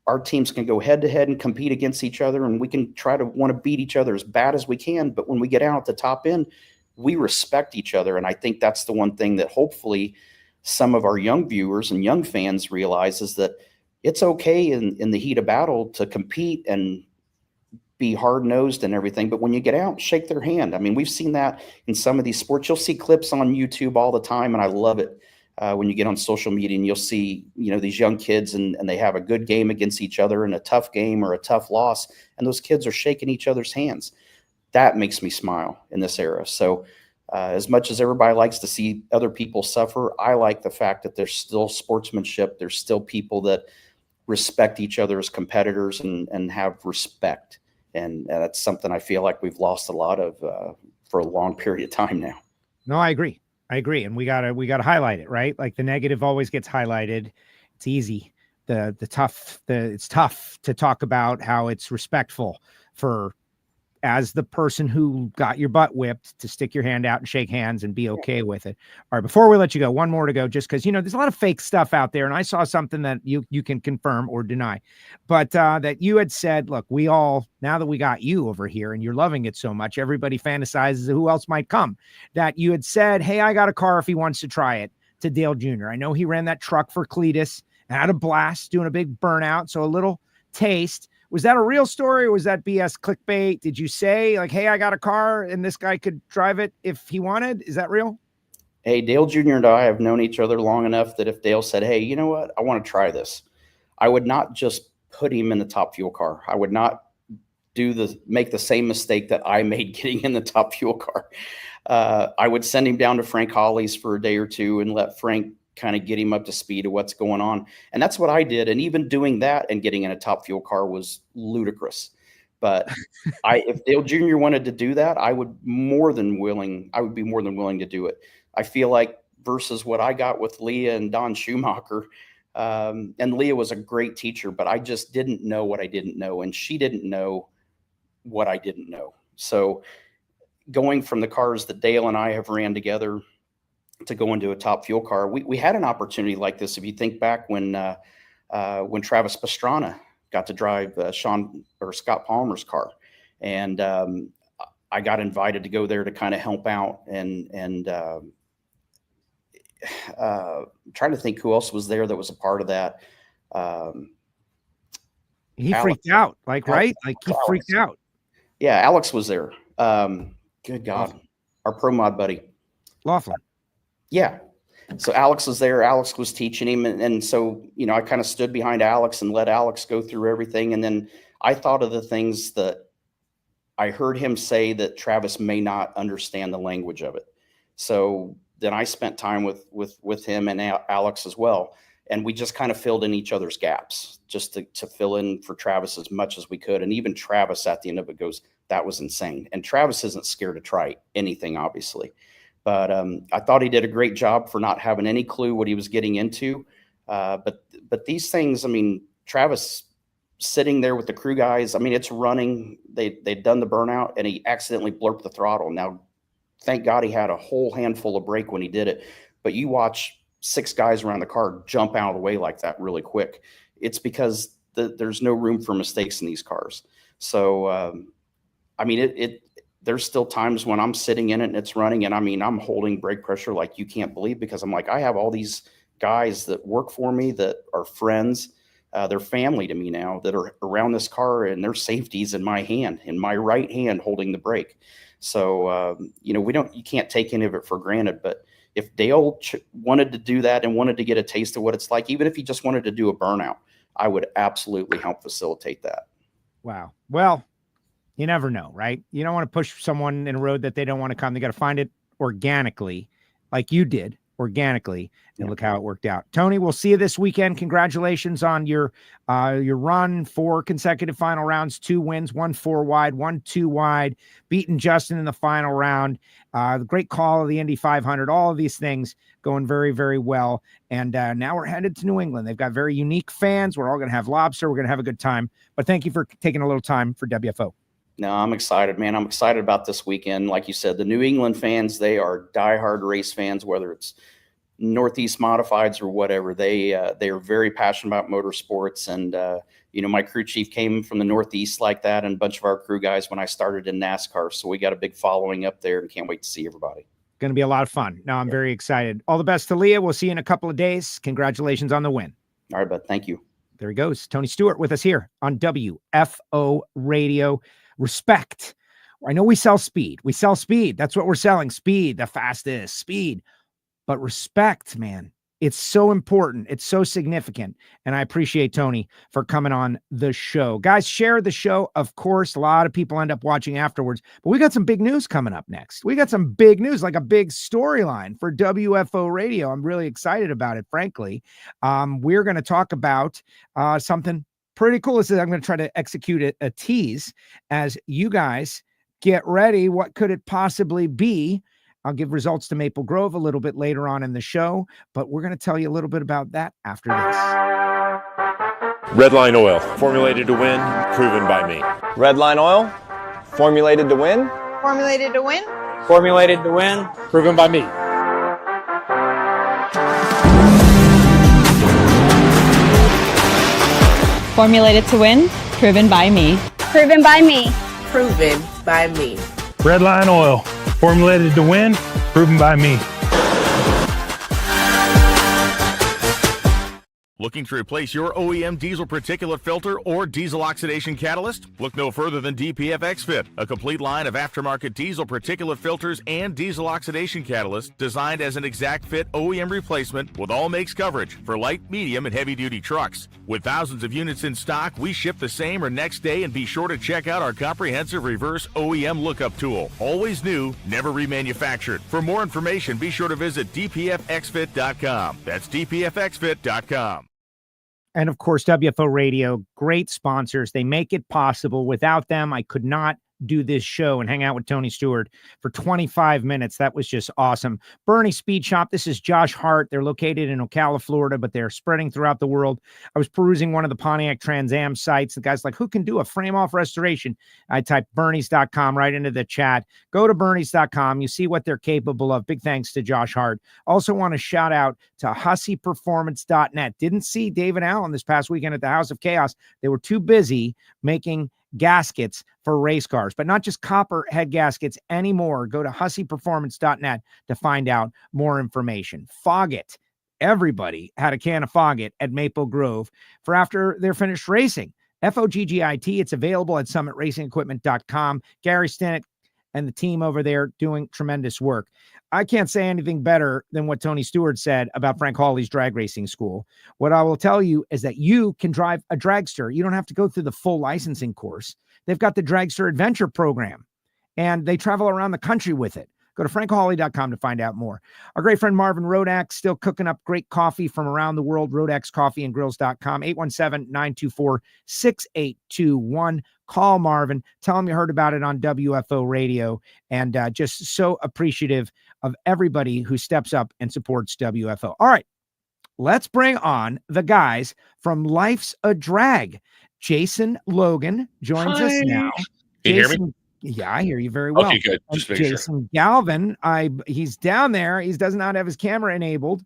our teams can go head to head and compete against each other. And we can try to want to beat each other as bad as we can. But when we get out at the top end, we respect each other. And I think that's the one thing that hopefully some of our young viewers and young fans realize is that it's okay in the heat of battle to compete and be hard-nosed and everything. But when you get out, shake their hand. I mean, we've seen that in some of these sports. You'll see clips on YouTube all the time, and I love it when you get on social media and you'll see, these young kids and they have a good game against each other and a tough game or a tough loss, and those kids are shaking each other's hands. That makes me smile in this era. So as much as everybody likes to see other people suffer, I like the fact that there's still sportsmanship. There's still people that respect each other as competitors and have respect. And that's something I feel like we've lost a lot of for a long period of time now. No, I agree. And we gotta highlight it, right? Like the negative always gets highlighted. It's easy. It's tough to talk about how it's respectful for, as the person who got your butt whipped, to stick your hand out and shake hands and be okay with it. All right, before we let you go, one more to go, just because, there's a lot of fake stuff out there. And I saw something that you can confirm or deny, but that you had said, look, we all, now that we got you over here and you're loving it so much, everybody fantasizes who else might come, that you had said, hey, I got a car if he wants to try it, to Dale Jr. I know he ran that truck for Cletus and had a blast doing a big burnout. So a little taste. Was that a real story or was that BS clickbait? Did you say like, hey, I got a car and this guy could drive it if he wanted? Is that real? Hey, Dale Jr. and I have known each other long enough that if Dale said, hey, you know what, I want to try this, I would not just put him in the Top Fuel car. I would not make the same mistake that I made getting in the Top Fuel car. I would send him down to Frank Holly's for a day or two and let Frank kind of get him up to speed of what's going on. And that's what I did. And even doing that and getting in a Top Fuel car was ludicrous. But if Dale Jr. wanted to do that, I would be more than willing to do it. I feel like versus what I got with Leah and Don Schumacher, and Leah was a great teacher, but I just didn't know what I didn't know. And she didn't know what I didn't know. So going from the cars that Dale and I have ran together to go into a Top Fuel car, we had an opportunity like this. If you think back when Travis Pastrana got to drive Scott Palmer's car, and I got invited to go there to kind of help out and trying to think who else was there that was a part of that. He freaked out, right? Like he freaked out. Yeah, Alex was there. Good God, our pro mod buddy. Laughlin. Yeah. So Alex was there. Alex was teaching him. And so, I kind of stood behind Alex and let Alex go through everything. And then I thought of the things that I heard him say that Travis may not understand the language of it. So then I spent time with him and Alex as well. And we just kind of filled in each other's gaps just to fill in for Travis as much as we could. And even Travis at the end of it goes, that was insane. And Travis isn't scared to try anything, obviously. But I thought he did a great job for not having any clue what he was getting into. But these things, Travis sitting there with the crew guys, it's running. They'd done the burnout and he accidentally blurped the throttle. Now, thank God he had a whole handful of brake when he did it. But you watch 6 guys around the car jump out of the way like that really quick. It's because there's no room for mistakes in these cars. So, there's still times when I'm sitting in it and it's running and I'm holding brake pressure like you can't believe, because I'm like, I have all these guys that work for me that are friends. They're family to me now that are around this car, and their safety's in my hand, in my right hand holding the brake. So, you can't take any of it for granted. But if Dale wanted to do that and wanted to get a taste of what it's like, even if he just wanted to do a burnout, I would absolutely help facilitate that. Wow. Well, you never know, right? You don't want to push someone in a road that they don't want to come. They got to find it organically, like you did organically. And look how it worked out. Tony, we'll see you this weekend. Congratulations on your run, 4 consecutive final rounds, 2 wins, 1 4 wide, 1 2 wide, beating Justin in the final round. The great call of the Indy 500, all of these things going very, very well. And now we're headed to New England. They've got very unique fans. We're all going to have lobster. We're going to have a good time. But thank you for taking a little time for WFO. No, I'm excited, man. I'm excited about this weekend. Like you said, the New England fans, they are diehard race fans, whether it's Northeast Modifieds or whatever. They are very passionate about motorsports. And, my crew chief came from the Northeast like that, and a bunch of our crew guys when I started in NASCAR. So we got a big following up there and can't wait to see everybody. Going to be a lot of fun. No, I'm very excited. All the best to Leah. We'll see you in a couple of days. Congratulations on the win. All right, bud. Thank you. There he goes. Tony Stewart with us here on WFO Radio. Respect. I know we sell speed. We sell speed. That's what we're selling. Speed, the fastest speed. But respect, man. It's so important. It's so significant. And I appreciate Tony for coming on the show. Guys, share the show. Of course, a lot of people end up watching afterwards, but we got some big news coming up next. We got some big news, like a big storyline for WFO Radio. I'm really excited about it, frankly. We're going to talk about something pretty cool. I'm going to try to execute a tease as you guys get ready. What could it possibly be? I'll give results to Maple Grove a little bit later on in the show, but we're going to tell you a little bit about that after this. Redline Oil, formulated to win, proven by me. Redline Oil, formulated to win. Formulated to win. Formulated to win, proven by me. Formulated to win, proven by me. Proven by me. Proven by me. Redline Oil, formulated to win, proven by me. Looking to replace your OEM diesel particulate filter or diesel oxidation catalyst? Look no further than DPF XFit, a complete line of aftermarket diesel particulate filters and diesel oxidation catalysts designed as an exact fit OEM replacement with all makes coverage for light, medium, and heavy-duty trucks. With thousands of units in stock, we ship the same or next day, and be sure to check out our comprehensive reverse OEM lookup tool. Always new, never remanufactured. For more information, be sure to visit dpfxfit.com. That's dpfxfit.com. And of course, WFO Radio, great sponsors. They make it possible. Without them, I could not do this show and hang out with Tony Stewart for 25 minutes. That was just awesome. Bernie Speed Shop. This is Josh Hart. They're located in Ocala, Florida, but they're spreading throughout the world. I was perusing one of the Pontiac Trans Am sites. The guy's like, who can do a frame off restoration? I typed Bernie's.com right into the chat. Go to Bernie's.com. You see what they're capable of. Big thanks to Josh Hart. Also want to shout out to HusseyPerformance.net. Didn't see David Allen this past weekend at the House of Chaos. They were too busy making gaskets for race cars, but not just copper head gaskets anymore. Go to HusseyPerformance.net to find out more information. Foggett. Everybody had a can of Foggett at Maple Grove for after they're finished racing. Foggit. It's available at SummitRacingEquipment.com. Gary Stinnett and the team over there doing tremendous work. I can't say anything better than what Tony Stewart said about Frank Hawley's drag racing school. What I will tell you is that you can drive a dragster. You don't have to go through the full licensing course. They've got the Dragster Adventure program, and they travel around the country with it. Go to frankhawley.com to find out more. Our great friend Marvin Rodak still cooking up great coffee from around the world. Rodak'sCoffeeandGrills.com, 817-924-6821. Call Marvin. Tell him you heard about it on WFO Radio, and just so appreciative of everybody who steps up and supports WFO. All right, let's bring on the guys from Life's a Drag. Jason Logan joins us now. Can you hear me? Yeah, I hear you very well. Okay, good. Just making Jason Galvin, he's down there. He does not have his camera enabled.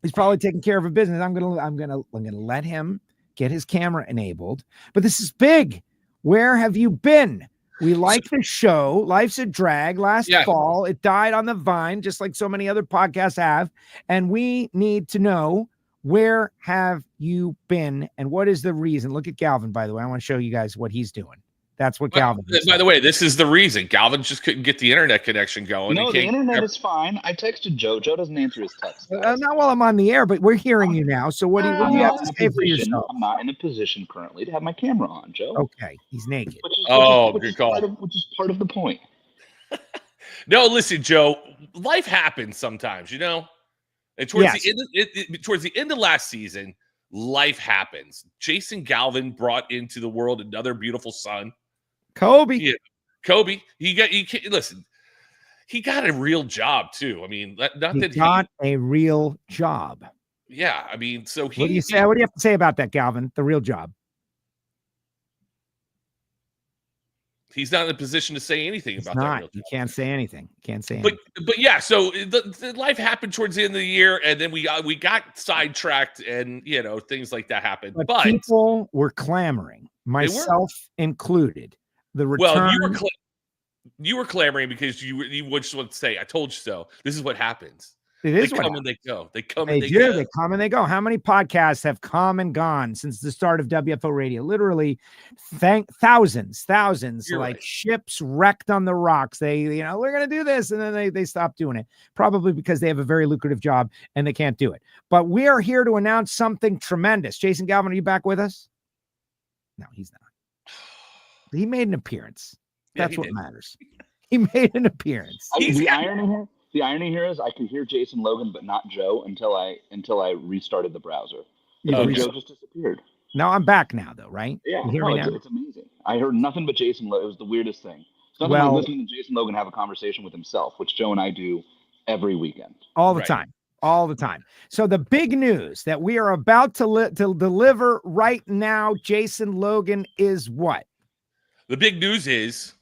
He's probably taking care of a business. I'm gonna let him get his camera enabled. But this is big. Where have you been? We like the show. Life's a Drag. Last fall, it died on the vine, just like so many other podcasts have. And we need to know, where have you been and what is the reason? Look at Galvin, by the way. I want to show you guys what he's doing. That's what Galvin is. By the way, this is the reason. Galvin just couldn't get the internet connection going. No, the internet is fine. I texted Joe. Joe doesn't answer his text. Not while I'm on the air, but we're hearing you now. So what do you have to say for yourself? I'm not in a position currently to have my camera on, Joe. Okay, he's naked. Good call. Which is part of the point. No, listen, Joe. Life happens sometimes, you know. And towards the end of last season, life happens. Jason Galvin brought into the world another beautiful son. Kobe. Yeah. Kobe. He got a real job too. I mean, a real job. Yeah. I mean, so what do you say? What do you have to say about that, Galvin? The real job. He's not in a position to say anything about that. You can't say anything. But yeah, so the life happened towards the end of the year, and then we got sidetracked, and things like that happened. But people were clamoring, myself included. The return. Well, you were clamoring because you just want to say, "I told you so." This is what happens. It They is what come and they go. They come they and they do. go. They come and they go. How many podcasts have come and gone since the start of WFO Radio? Literally, thousands. You're like right. ships wrecked on the rocks. They, we're gonna do this, and then they stop doing it. Probably because they have a very lucrative job and they can't do it. But we are here to announce something tremendous. Jason Galvin, are you back with us? No, he's not. He made an appearance. That's what matters. He made an appearance. The irony here is I could hear Jason Logan, but not Joe until I restarted the browser. Joe just disappeared. No, I'm back now, though, right? Yeah, you hear me now? It's amazing. I heard nothing but Jason Logan. It was the weirdest thing. It's nothing like listening to Jason Logan have a conversation with himself, which Joe and I do every weekend. All the time. All the time. So the big news that we are about to deliver right now, Jason Logan, is what? The big news is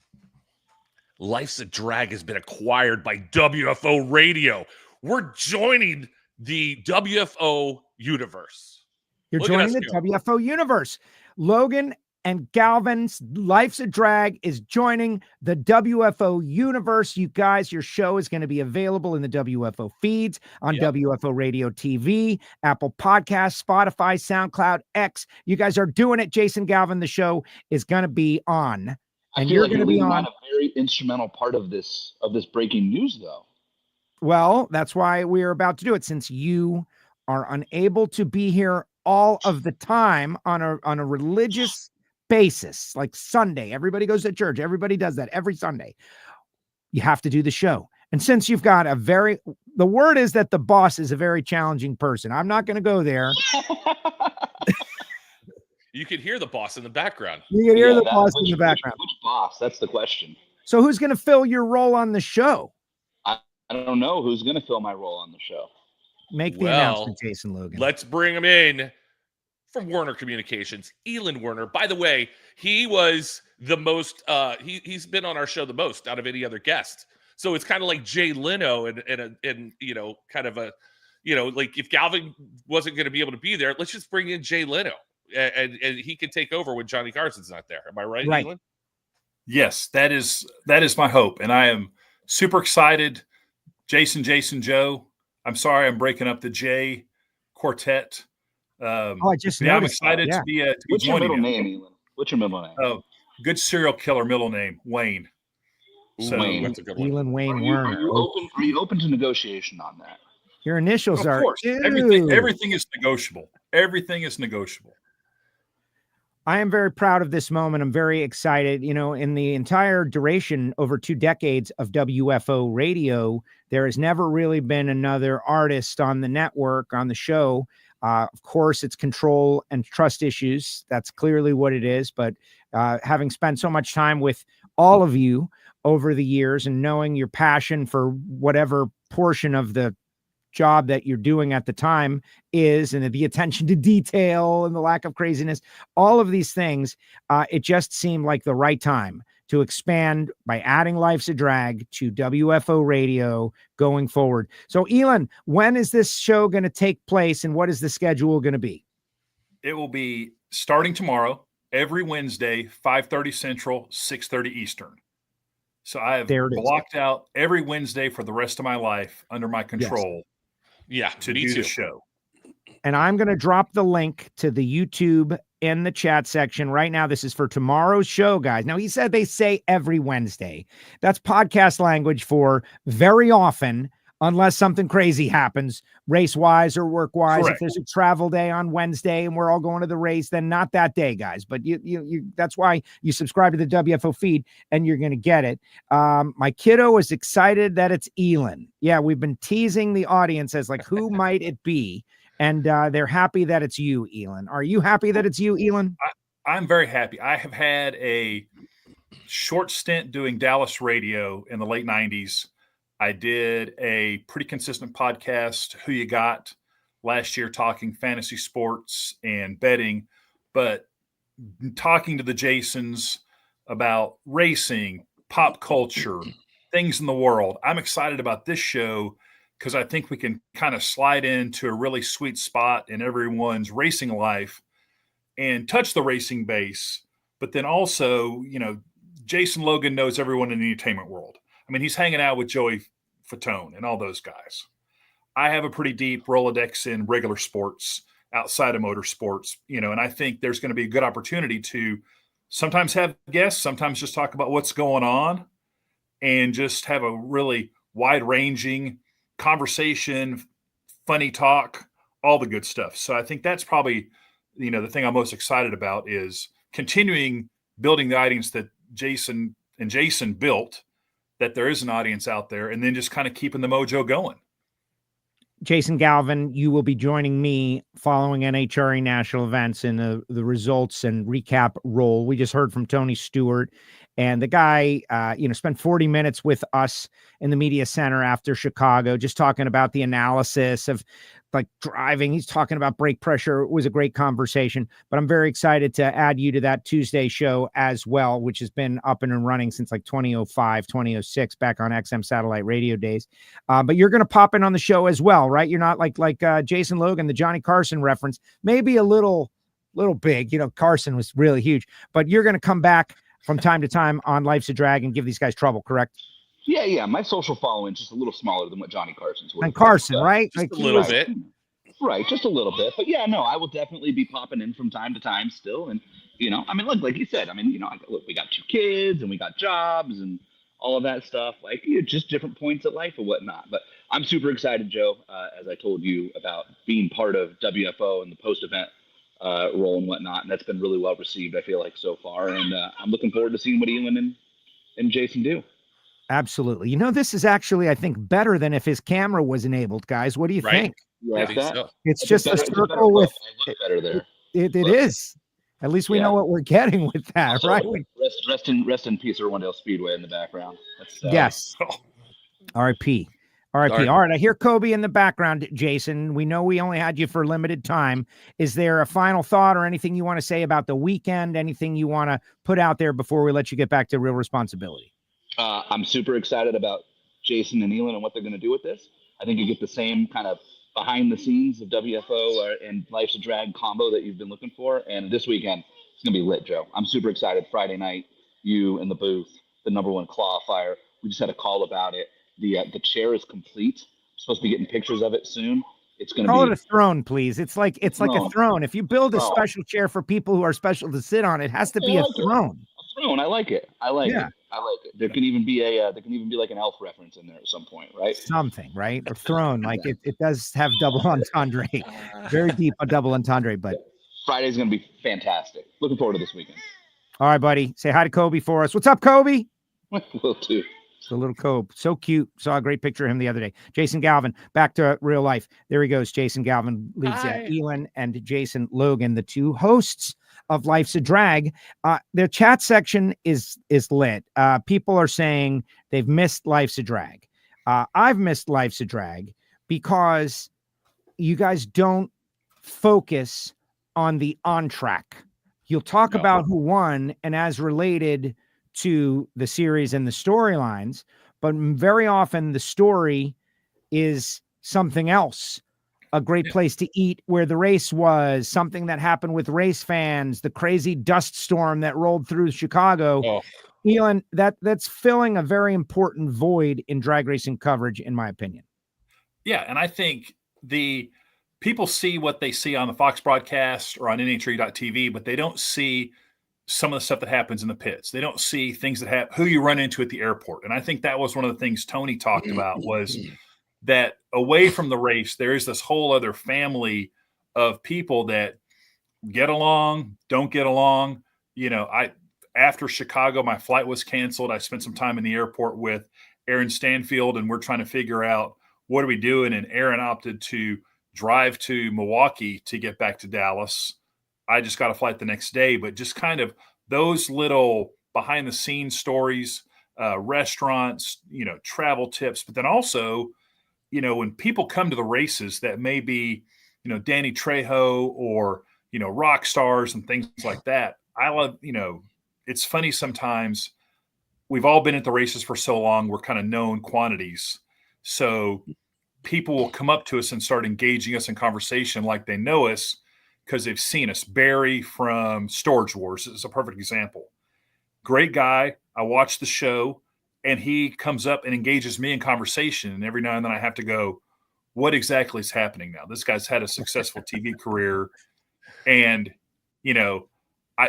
Life's a Drag has been acquired by WFO Radio. We're joining the WFO universe. You're joining the WFO universe. Logan and Galvin's Life's a Drag is joining the WFO universe. You guys, your show is going to be available in the WFO feeds on WFO Radio TV, Apple Podcasts, Spotify, SoundCloud, X. You guys are doing it. Jason Galvin, the show is going to be on. And you're going to be on a very instrumental part of this breaking news, though. Well, that's why we're about to do it, since you are unable to be here all of the time on a religious basis, like Sunday. Everybody goes to church. Everybody does that every Sunday. You have to do the show. And since you've got the word is that the boss is a very challenging person. I'm not going to go there. You can hear the boss in the background. You can hear the boss in the background. Which boss? That's the question. So who's going to fill your role on the show? I don't know who's going to fill my role on the show. Make the announcement, Jason Logan. Let's bring him in from Werner Communications, Elon Werner. By the way, he was the most, he's been on our show the most out of any other guest. So it's kind of like Jay Leno and kind of a, like if Galvin wasn't going to be able to be there, let's just bring in Jay Leno and he can take over when Johnny Carson's not there. Am I right, Elon? Yes, that is my hope. And I am super excited. Jason, Joe. I'm sorry I'm breaking up the J quartet. I just I'm excited to be What's your middle name, Elon? What's your middle name? Oh, good serial killer middle name, Wayne. So, Wayne. That's a good one. Elon Wayne Werner. Are you open to negotiation on that? Your initials are. Of course. Everything is negotiable. Everything is negotiable. I am very proud of this moment. I'm very excited. In the entire duration, over 2 decades of WFO Radio, there has never really been another artist on the network, on the show. Of course, it's control and trust issues. That's clearly what it is. But having spent so much time with all of you over the years and knowing your passion for whatever portion of the job that you're doing at the time is, and the attention to detail and the lack of craziness, all of these things, it just seemed like the right time to expand by adding Life's a Drag to WFO Radio going forward. So Elon, when is this show going to take place and what is the schedule going to be? It will be starting tomorrow, every Wednesday, 5:30 Central, 6:30 Eastern. So I have blocked out every Wednesday for the rest of my life under my control. Yeah, to do the show. And I'm going to drop the link to the YouTube in the chat section right now. This is for tomorrow's show, guys. Now, he said they say every Wednesday. That's podcast language for very often, unless something crazy happens, race-wise or work-wise. Correct. If there's a travel day on Wednesday and we're all going to the race, then not that day, guys. But you that's why you subscribe to the WFO feed and you're going to get it. My kiddo is excited that it's Elon. Yeah, we've been teasing the audience as like, who might it be? And they're happy that it's you, Elon. Are you happy that it's you, Elon? I'm very happy. I have had a short stint doing Dallas radio in the late 90s. I did a pretty consistent podcast, Who You Got, last year, talking fantasy sports and betting, but talking to the Jasons about racing, pop culture, things in the world. I'm excited about this show because I think we can kind of slide into a really sweet spot in everyone's racing life and touch the racing base. But then also, Jason Logan knows everyone in the entertainment world. I mean, he's hanging out with Joey Fatone and all those guys. I have a pretty deep Rolodex in regular sports outside of motorsports, and I think there's going to be a good opportunity to sometimes have guests, sometimes just talk about what's going on and just have a really wide-ranging conversation, funny talk, all the good stuff. So I think that's probably, the thing I'm most excited about is continuing building the audience that Jason built, that there is an audience out there, and then just kind of keeping the mojo going. Jason Galvin, you will be joining me following NHRA national events in the results and recap role. We just heard from Tony Stewart, and the guy, spent 40 minutes with us in the media center after Chicago, just talking about the analysis of like driving. He's talking about brake pressure. It was a great conversation, but I'm very excited to add you to that Tuesday show as well, which has been up and running since like 2005, 2006, back on XM satellite radio days. But you're going to pop in on the show as well, right? You're not like Jason Logan, the Johnny Carson reference, maybe a little big, Carson was really huge, but you're going to come back from time to time on Life's a Drag and give these guys trouble, correct? Yeah. My social following is just a little smaller than what Johnny Carson's was. And Carson, right? Just a little bit. Right, just a little bit. But yeah, no, I will definitely be popping in from time to time still. And, look, like you said, look, we got 2 kids and we got jobs and all of that stuff, like just different points of life or whatnot. But I'm super excited, Joe, as I told you, about being part of WFO and the post-event role and whatnot. And that's been really well received, I feel like, so far. And I'm looking forward to seeing what Elon and Jason do. Absolutely. This is actually, I think, better than if his camera was enabled, guys. What do you think? Yeah, I think so. It's just a circle with better there. It is. At least we know what we're getting with that, also, right? Rest in peace, Irwindale Speedway in the background. That's, yes. R.I.P. R.I.P. All right. I hear Kobe in the background, Jason. We know we only had you for limited time. Is there a final thought or anything you want to say about the weekend? Anything you want to put out there before we let you get back to real responsibility? I'm super excited about Jason and Elon and what they're going to do with this. I think you get the same kind of behind the scenes of WFO and Life's a Drag combo that you've been looking for. And this weekend, it's going to be lit, Joe. I'm super excited. Friday night, you in the booth, the #1 Clawifier. We just had a call about it. The chair is complete. I'm supposed to be getting pictures of it soon. It's going to call it a throne, please. It's like a throne. If you build a special chair for people who are special to sit on, it has to be a throne. A throne. I like it. I like it. There can even be like an elf reference in there at some point, right? Something, right? A throne, like it does have double entendre, very deep a double entendre. But Friday's going to be fantastic. Looking forward to this weekend. All right, buddy. Say hi to Kobe for us. What's up, Kobe? Will do. The little Kobe, so cute. Saw a great picture of him the other day. Jason Galvin, back to real life. There he goes. Jason Galvin leaves Elon and Jason Logan, the 2 hosts of Life's a Drag. Their chat section is lit. People are saying they've missed Life's a Drag. I've missed Life's a Drag because you guys don't focus on the on track. You'll talk about who won and as related to the series and the storylines, but very often the story is something else. A great place to eat where the race was, something that happened with race fans, the crazy dust storm that rolled through Chicago. Elon, that's filling a very important void in drag racing coverage, in my opinion. Yeah, and I think the people see what they see on the Fox broadcast or on NHRA.TV, but they don't see some of the stuff that happens in the pits. They don't see things that who you run into at the airport. And I think that was one of the things Tony talked about was that away from the race, there is this whole other family of people that get along, don't get along. After Chicago, my flight was canceled. I spent some time in the airport with Aaron Stanfield, and we're trying to figure out what are we doing. And Aaron opted to drive to Milwaukee to get back to Dallas. I just got a flight the next day, but just kind of those little behind the scenes stories, restaurants, travel tips, but then also, when people come to the races that may be, Danny Trejo or, rock stars and things like that. I love, it's funny sometimes we've all been at the races for so long. We're kind of known quantities. So people will come up to us and start engaging us in conversation like they know us, because they've seen us. Barry from Storage Wars is a perfect example. Great guy. I watched the show, and he comes up and engages me in conversation. And every now and then I have to go, what exactly is happening now? This guy's had a successful TV career, and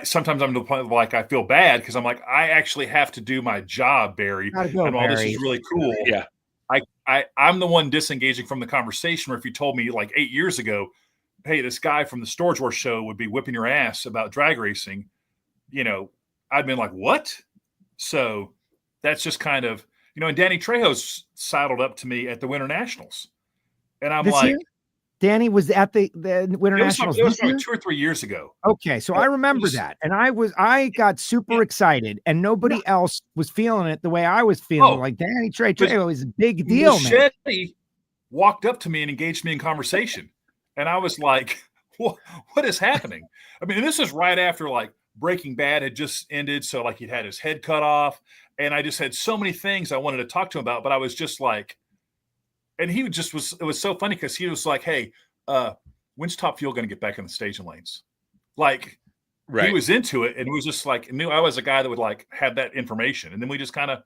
sometimes I'm to the point of like I feel bad because I'm like I actually have to do my job, Barry, and while this is really cool, I'm the one disengaging from the conversation. Where if you told me like 8 years ago, hey, this guy from the Storage Wars show would be whipping your ass about drag racing, I'd been like, what? So that's just kind of, and Danny Trejo's saddled up to me at the Winter Nationals. And I'm like, Danny was at the Winter Nationals. It was probably 2 or 3 years ago. Okay. So I remember that. And I got super excited, and nobody else was feeling it the way I was feeling. Like Danny Trejo is a big deal, man. He walked up to me and engaged me in conversation. And I was like, what is happening? I mean, this is right after like Breaking Bad had just ended. So like he'd had his head cut off. And I just had so many things I wanted to talk to him about. But I was just like, and he just was, it was so funny because he was like, hey, when's Top Fuel going to get back in the staging lanes? Like, he was into it and was just like, knew I was a guy that would like have that information. And then we just kind of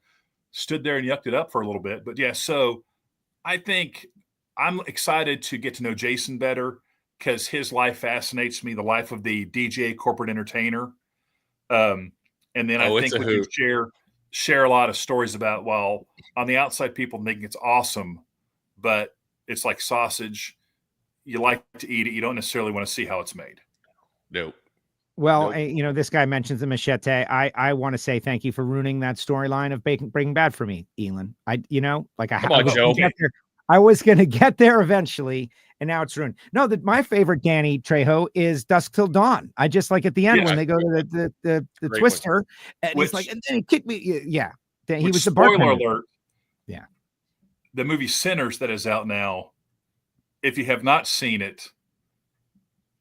stood there and yucked it up for a little bit. But yeah, so I think I'm excited to get to know Jason better because his life fascinates me, the life of the DJ corporate entertainer. And then I think we can share a lot of stories about, well, on the outside, people think it's awesome, but it's like sausage. You like to eat it. You don't necessarily want to see how it's made. Nope. Well, this guy mentions the machete. I want to say thank you for ruining that storyline of Breaking Bad for me, Elon. I was going to get there eventually, and now it's ruined. No, my favorite Danny Trejo is Dusk Till Dawn. I just like at the end when they go to the Twister, and he's like, and then he kicked me. Yeah, he was the bartender. Spoiler alert. Yeah, the movie Sinners that is out now. If you have not seen it,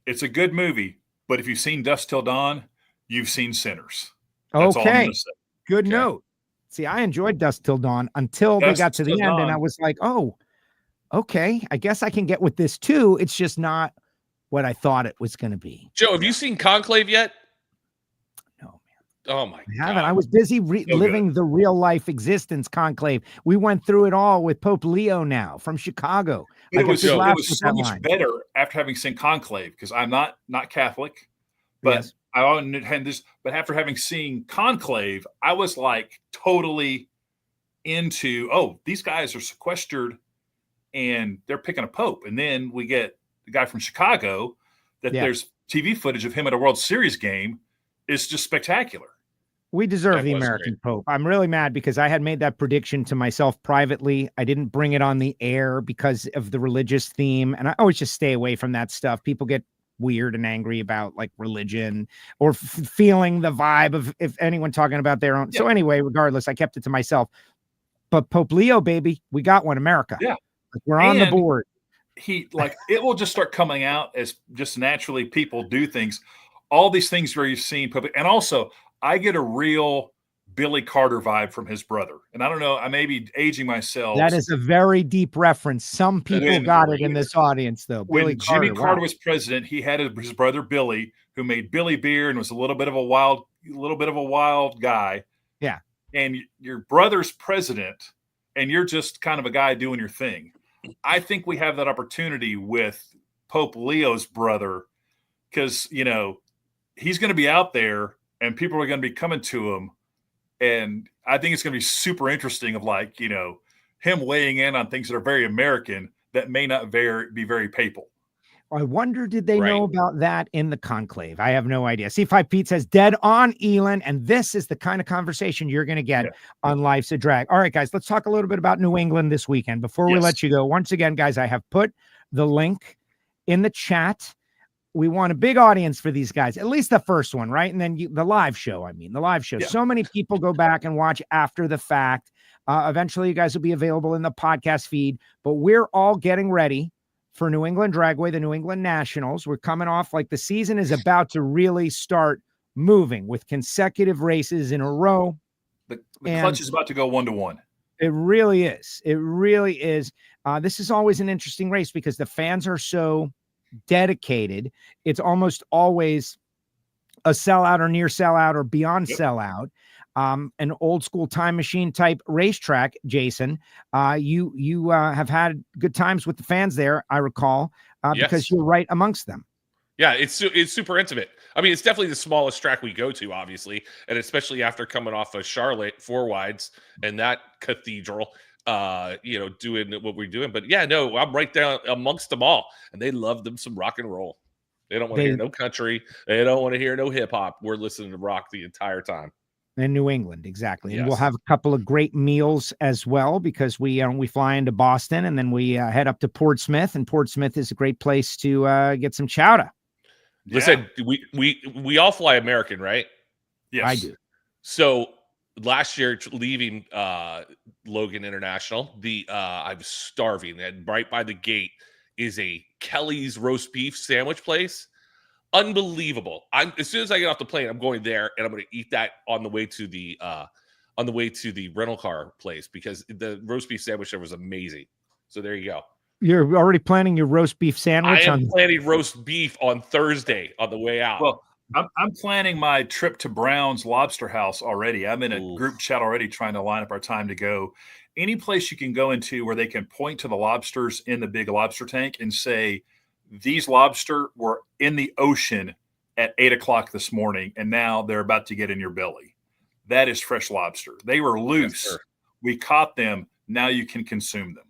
it's a good movie. But if you've seen Dusk Till Dawn, you've seen Sinners. That's all I'm gonna say. Good note. See, I enjoyed Dusk Till Dawn until they got to the end, and I was like, oh. Okay, I guess I can get with this too. It's just not what I thought it was going to be. Joe, have you seen Conclave yet? No, man. Oh my God. I haven't. I was busy living the real life existence Conclave. We went through it all with Pope Leo now from Chicago. It was so much better after having seen Conclave because I'm not Catholic, but but after having seen Conclave, I was like totally into, these guys are sequestered and they're picking a pope. And then we get the guy from Chicago that there's TV footage of him at a World Series game is just spectacular. We deserve the American Pope. I'm really mad because I had made that prediction to myself privately. I didn't bring it on the air because of the religious theme. And I always just stay away from that stuff. People get weird and angry about like religion or feeling the vibe of if anyone talking about their own. Yeah. So anyway, regardless, I kept it to myself. But Pope Leo, baby, we got one, America. Yeah. We're on the board. It will just start coming out as just naturally people do things. All these things where you've seen public. And also, I get a real Billy Carter vibe from his brother. And I don't know, I may be aging myself. That is a very deep reference. Some people got it in this audience, though. When Jimmy Carter was president, he had his brother Billy, who made Billy beer and was a little bit of a wild guy. Yeah. And your brother's president, and you're just kind of a guy doing your thing. I think we have that opportunity with Pope Leo's brother because, he's going to be out there and people are going to be coming to him. And I think it's going to be super interesting of like, him weighing in on things that are very American that may not be very papal. I wonder, did they know about that in the conclave? I have no idea. C5 Pete says, dead on, Elon. And this is the kind of conversation you're going to get on Life's a Drag. All right, guys, let's talk a little bit about New England this weekend. Before we let you go, once again, guys, I have put the link in the chat. We want a big audience for these guys, at least the first one, right? And then the live show, the live show. Yeah. So many people go back and watch after the fact. Eventually, you guys will be available in the podcast feed. But we're all getting ready for New England Dragway, the New England Nationals. We're coming off like the season is about to really start moving with consecutive races in a row. The clutch is about to go 1-1. It really is. It really is. This is always an interesting race because the fans are so dedicated. It's almost always a sellout or near sellout or beyond sellout. an old school time machine type racetrack, Jason. You have had good times with the fans there, I recall, because you're right amongst them. Yeah, it's super intimate. I mean, it's definitely the smallest track we go to, obviously, and especially after coming off of Charlotte 4 wides and that cathedral, doing what we're doing. But yeah, no, I'm right down amongst them all, and they love them some rock and roll. They don't want to hear no country. They don't want to hear no hip hop. We're listening to rock the entire time. In New England, exactly. Yes. And we'll have a couple of great meals as well, because we fly into Boston and then we head up to Portsmouth, and Portsmouth is a great place to get some chowder. Yeah. Listen, we all fly American, right? Yes, I do. So last year, leaving Logan International, I was starving, and right by the gate is a Kelly's roast beef sandwich place. Unbelievable. As soon as I get off the plane, I'm going there, and I'm going to eat that on the way to the rental car place, because the roast beef sandwich there was amazing. So there you go. You're already planning your roast beef sandwich. I am planning roast beef on Thursday on the way out. Well, I'm planning my trip to Brown's Lobster House already. I'm in a group chat already trying to line up our time to go. Any place you can go into where they can point to the lobsters in the big lobster tank and say, these lobster were in the ocean at 8:00 this morning, and now they're about to get in your belly. That is fresh lobster. They were loose. Yes, we caught them. Now you can consume them.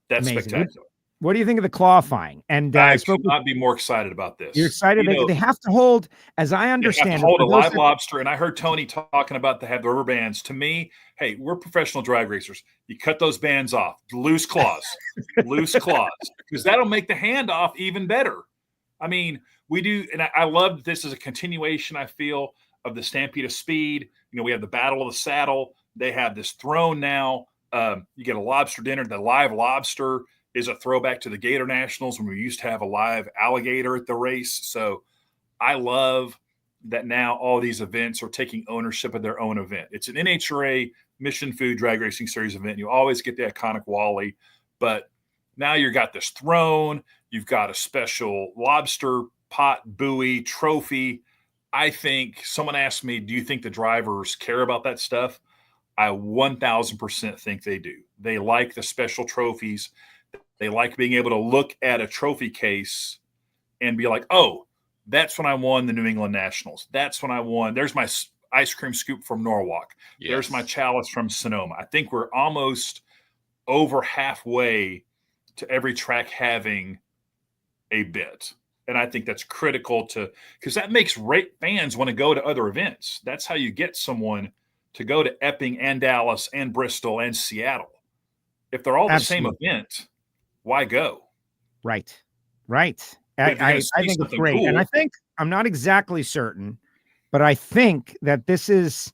That's amazing. spectacular. What do you think of the clawifying? And I could not be more excited about this. You're excited? They have to hold, as I understand, they have to hold a live lobster. And I heard Tony talking about they have the rubber bands. To me, hey, we're professional drag racers. You cut those bands off, loose claws, because that'll make the handoff even better. I mean, we do, and I love this as a continuation, I feel, of the Stampede of Speed. We have the Battle of the Saddle. They have this throne now. You get a lobster dinner. The live lobster is a throwback to the Gator Nationals when we used to have a live alligator at the race. So I love that now all these events are taking ownership of their own event. It's an NHRA Mission Food Drag Racing Series event. You always get the iconic Wally, but now you've got this throne. You've got a special lobster pot, buoy, trophy. I think someone asked me, do you think the drivers care about that stuff? I 1000% think they do. They like the special trophies. They like being able to look at a trophy case and be like, oh, that's when I won the New England Nationals. That's when I won. There's my ice cream scoop from Norwalk. Yes. There's my chalice from Sonoma. I think we're almost over halfway to every track having a bit. And I think that's critical because that makes fans want to go to other events. That's how you get someone to go to Epping and Dallas and Bristol and Seattle. If they're all the same event, why go? Right. I think it's great. Cool. And I think, I'm not exactly certain, but I think that this is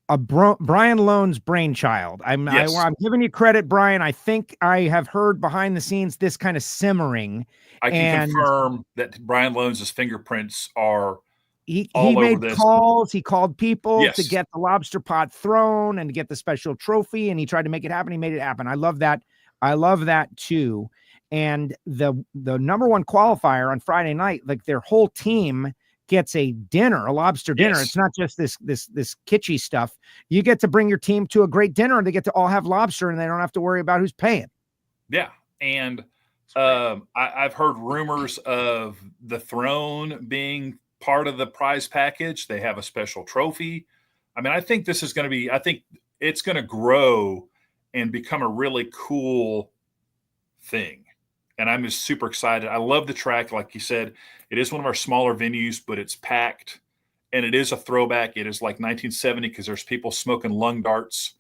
a Brian Lone's brainchild. I'm giving you credit, Brian. I think I have heard behind the scenes this kind of simmering. I can confirm that Brian Lone's fingerprints are he made calls. He called people to get the lobster pot thrown and to get the special trophy, and he tried to make it happen. He made it happen. I love that. I love that too. And the number one qualifier on Friday night, like their whole team gets a dinner, a lobster dinner. It's not just this kitschy stuff. You get to bring your team to a great dinner, and they get to all have lobster, and they don't have to worry about who's paying. Yeah. And I've heard rumors of the throne being part of the prize package. They have a special trophy. I mean, I think this is going to be, I think it's going to grow and become a really cool thing. And I'm just super excited. I love the track. Like you said, it is one of our smaller venues, but it's packed and it is a throwback. It is like 1970 because there's people smoking lung darts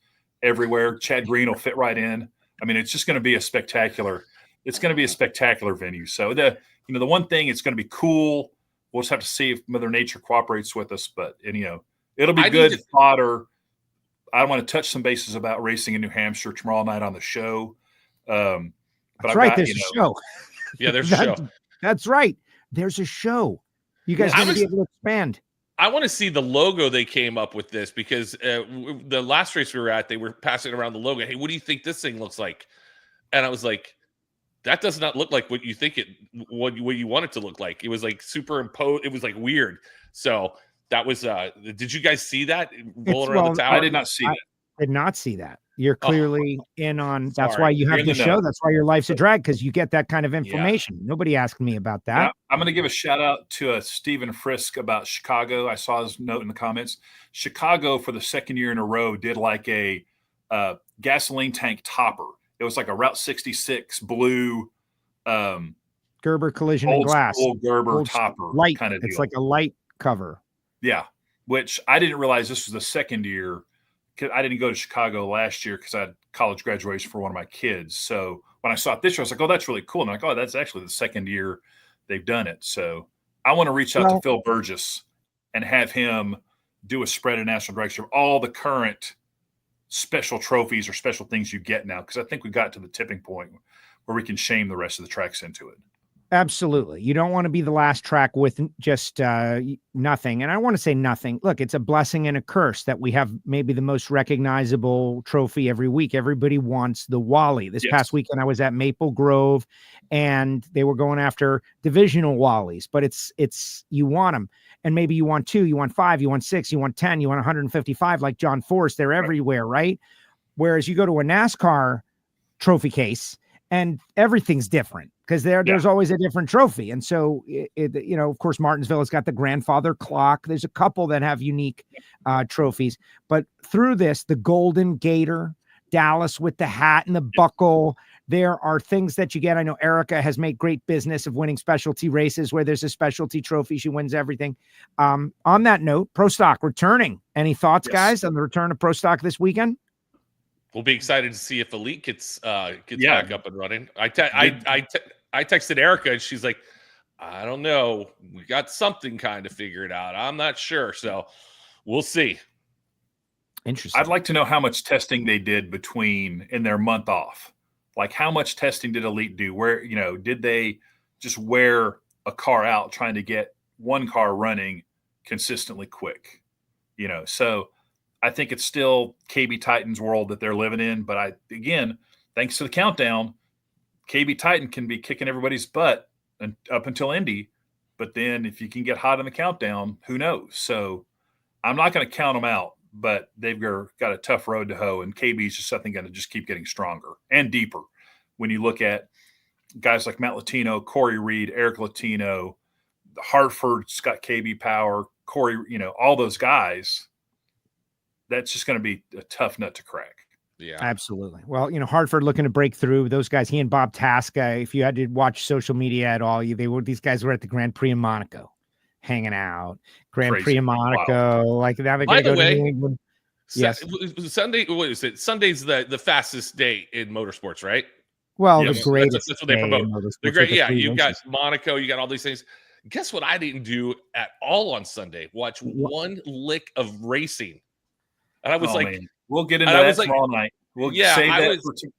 everywhere. Chad Green will fit right in. I mean, it's just going to be a spectacular venue. So the one thing, it's going to be cool. We'll just have to see if Mother Nature cooperates with us, but it'll be good fodder. I want to touch some bases about racing in New Hampshire tomorrow night on the show. That's right. There's a show. Yeah, there's a show. That's right. There's a show. You guys going to be able to expand. I want to see the logo they came up with this because the last race we were at, they were passing around the logo. Hey, what do you think this thing looks like? And I was like, that does not look like what you think what you want it to look like. It was like superimposed. It was like weird. So That was did you guys see that rolling around the tower? I did not see that. Did not see that. You're clearly in on. That's sorry. why you have You're the in the show. know. That's why your life's a drag, because you get that kind of information. Nobody asked me about that. Yeah, I'm going to give a shout out to Stephen Frisk about Chicago. I saw his note in the comments. Chicago, for the second year in a row, did like a gasoline tank topper. It was like a Route 66 blue Gerber collision and glass. Gerber Old topper light kind of deal. It's like a light cover. Yeah, which I didn't realize this was the second year. Cause I didn't go to Chicago last year because I had college graduation for one of my kids. So when I saw it this year, I was like, oh, that's really cool. And I'm like, oh, that's actually the second year they've done it. So I want to reach out to Phil Burgess and have him do a spread of National Drag Strip, all the current special trophies or special things you get now. Because I think we got to the tipping point where we can shame the rest of the tracks into it. Absolutely. You don't want to be the last track with just nothing. And I want to say nothing. Look, it's a blessing and a curse that we have maybe the most recognizable trophy every week. Everybody wants the Wally. This past weekend, I was at Maple Grove and they were going after divisional Wallies, but it's you want them. And maybe you want 2, you want 5, you want 6, you want 10, you want 155, like John Force. They're everywhere, right? Whereas you go to a NASCAR trophy case and everything's different. Because there's always a different trophy. And so, of course, Martinsville has got the grandfather clock. There's a couple that have unique trophies. But through this, the Golden Gator, Dallas with the hat and the buckle, there are things that you get. I know Erica has made great business of winning specialty races where there's a specialty trophy. She wins everything. On that note, Pro Stock returning. Any thoughts, guys, on the return of Pro Stock this weekend? We'll be excited to see if Elite gets back up and running. I texted Erica and she's like, I don't know. We got something kind of figured out. I'm not sure. So we'll see. Interesting. I'd like to know how much testing they did in their month off. Like how much testing did Elite do? Where, did they just wear a car out trying to get one car running consistently quick? So I think it's still KB Titan's world that they're living in. But again, thanks to the countdown, KB Titan can be kicking everybody's butt and up until Indy. But then if you can get hot in the countdown, who knows? So I'm not going to count them out, but they've got a tough road to hoe. And KB is just, I think, going to just keep getting stronger and deeper. When you look at guys like Matt Latino, Corey Reed, Eric Latino, Hartford's got KB Power, Corey, all those guys. That's just going to be a tough nut to crack. Yeah, absolutely. Well, Hartford looking to break through. Those guys, he and Bob Tasca, if you had to watch social media at all, these guys were at the Grand Prix in Monaco, hanging out. Grand Prix in Monaco. Wow. Like now they're going to go to New England. Yes. Sunday, what is it? Sunday's the fastest day in motorsports, right? Well, the greatest. That's what they promote. The great, you got Monaco, you got all these things. Guess what I didn't do at all on Sunday? Watch one lick of racing. And I was man. We'll get into that tomorrow night. We'll save that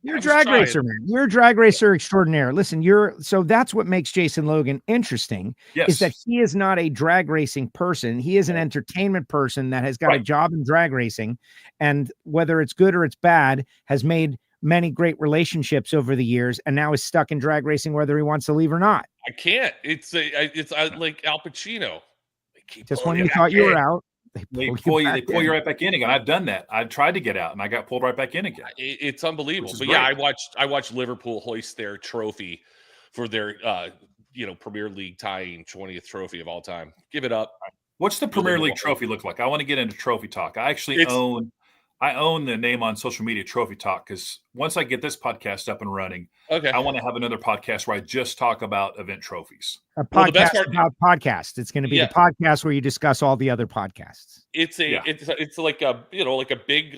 You're a drag racer, man. You're a drag racer extraordinaire. Listen, so that's what makes Jason Logan interesting, is that he is not a drag racing person. He is an entertainment person that has got a job in drag racing. And whether it's good or it's bad, has made many great relationships over the years, and now is stuck in drag racing, whether he wants to leave or not. I can't. It's like Al Pacino. Just when you thought you were out, they pull you right back in again. I've done that. I've tried to get out and I got pulled right back in again. It's unbelievable. But great. I watched Liverpool hoist their trophy for their Premier League tying 20th trophy of all time. Give it up. What's the Premier League trophy look like? I want to get into trophy talk. I actually own the name on social media, Trophy Talk, because once I get this podcast up and running, I want to have another podcast where I just talk about event trophies. A podcast about podcasts. It's going to be the podcast where you discuss all the other podcasts. It's like a big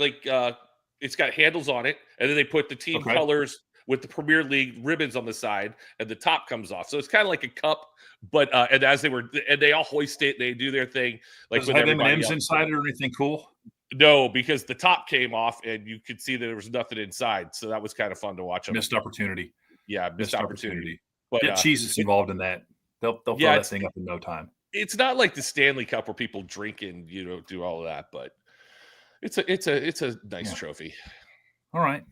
it's got handles on it, and then they put the team colors with the Premier League ribbons on the side, and the top comes off. So it's kind of like a cup, but and they all hoist it, they do their thing. Like does it have M&Ms inside it or anything cool? No, because the top came off and you could see that there was nothing inside. So that was kind of fun to watch. Missed opportunity. Yeah, missed opportunity. But get cheeses involved in that. They'll throw that thing up in no time. It's not like the Stanley Cup where people drink and do all of that, but it's a nice trophy. All right.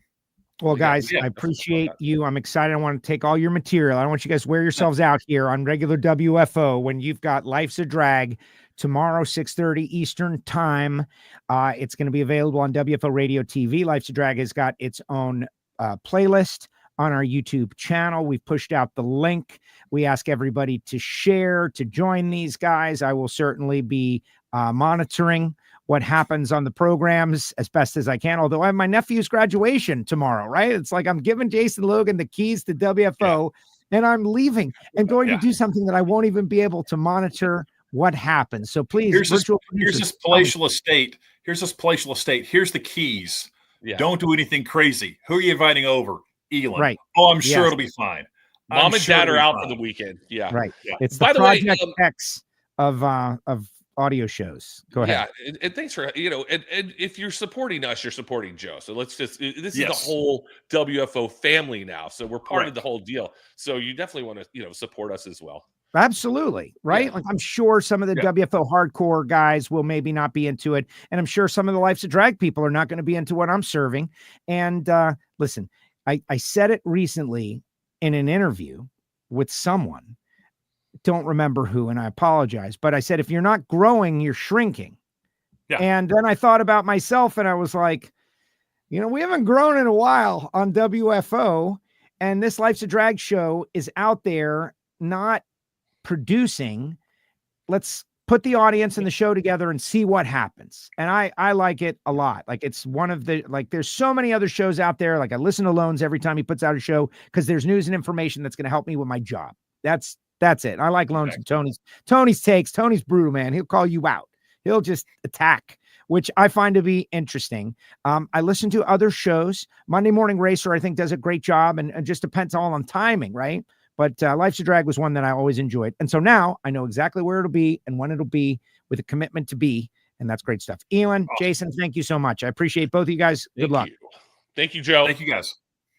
Well, guys, I appreciate you. I'm excited. I want to take all your material. I don't want you guys to wear yourselves out here on regular WFO when you've got Life's a Drag tomorrow, 6:30 Eastern time. It's going to be available on WFO Radio TV. Life's a Drag has got its own playlist on our YouTube channel. We've pushed out the link. We ask everybody to share, to join these guys. I will certainly be monitoring what happens on the programs as best as I can. Although I have my nephew's graduation tomorrow, right? It's like I'm giving Jason Logan the keys to WFO and I'm leaving and going to do something that I won't even be able to monitor what happens. So please, here's this palatial estate. Here's this palatial estate. Here's the keys. Don't do anything crazy. Who are you inviting over? Elon. Right. Oh, I'm sure it'll be fine. Mom and dad are out for the weekend. Yeah. Right. Yeah. It's the Project X of audio shows. Go ahead. Yeah, and thanks for, and if you're supporting us, you're supporting Joe. So let's just, this is the whole WFO family now. So we're part of the whole deal. So you definitely want to, support us as well. Absolutely. Right. Like I'm sure some of the WFO hardcore guys will maybe not be into it. And I'm sure some of the Life's a Drag people are not going to be into what I'm serving. And listen, I said it recently in an interview with someone. Don't remember who, and I apologize, but I said, if you're not growing, you're shrinking. Yeah. And then I thought about myself and I was like, we haven't grown in a while on WFO, and this Life's a Drag show is out there not producing. Let's put the audience and the show together and see what happens. And I like it a lot. Like it's one of the, there's so many other shows out there. Like I listen to Loans every time he puts out a show because there's news and information that's going to help me with my job. That's it. I like Loans and Tony's takes. Tony's brutal, man. He'll call you out. He'll just attack, which I find to be interesting. I listen to other shows. Monday Morning Racer, I think, does a great job, and just depends all on timing, right? But Life's a Drag was one that I always enjoyed. And so now I know exactly where it'll be and when it'll be with a commitment to be, and that's great stuff. Elon, Jason, thank you so much. I appreciate both of you guys. Good luck. Thank you, Joe. Thank you, guys.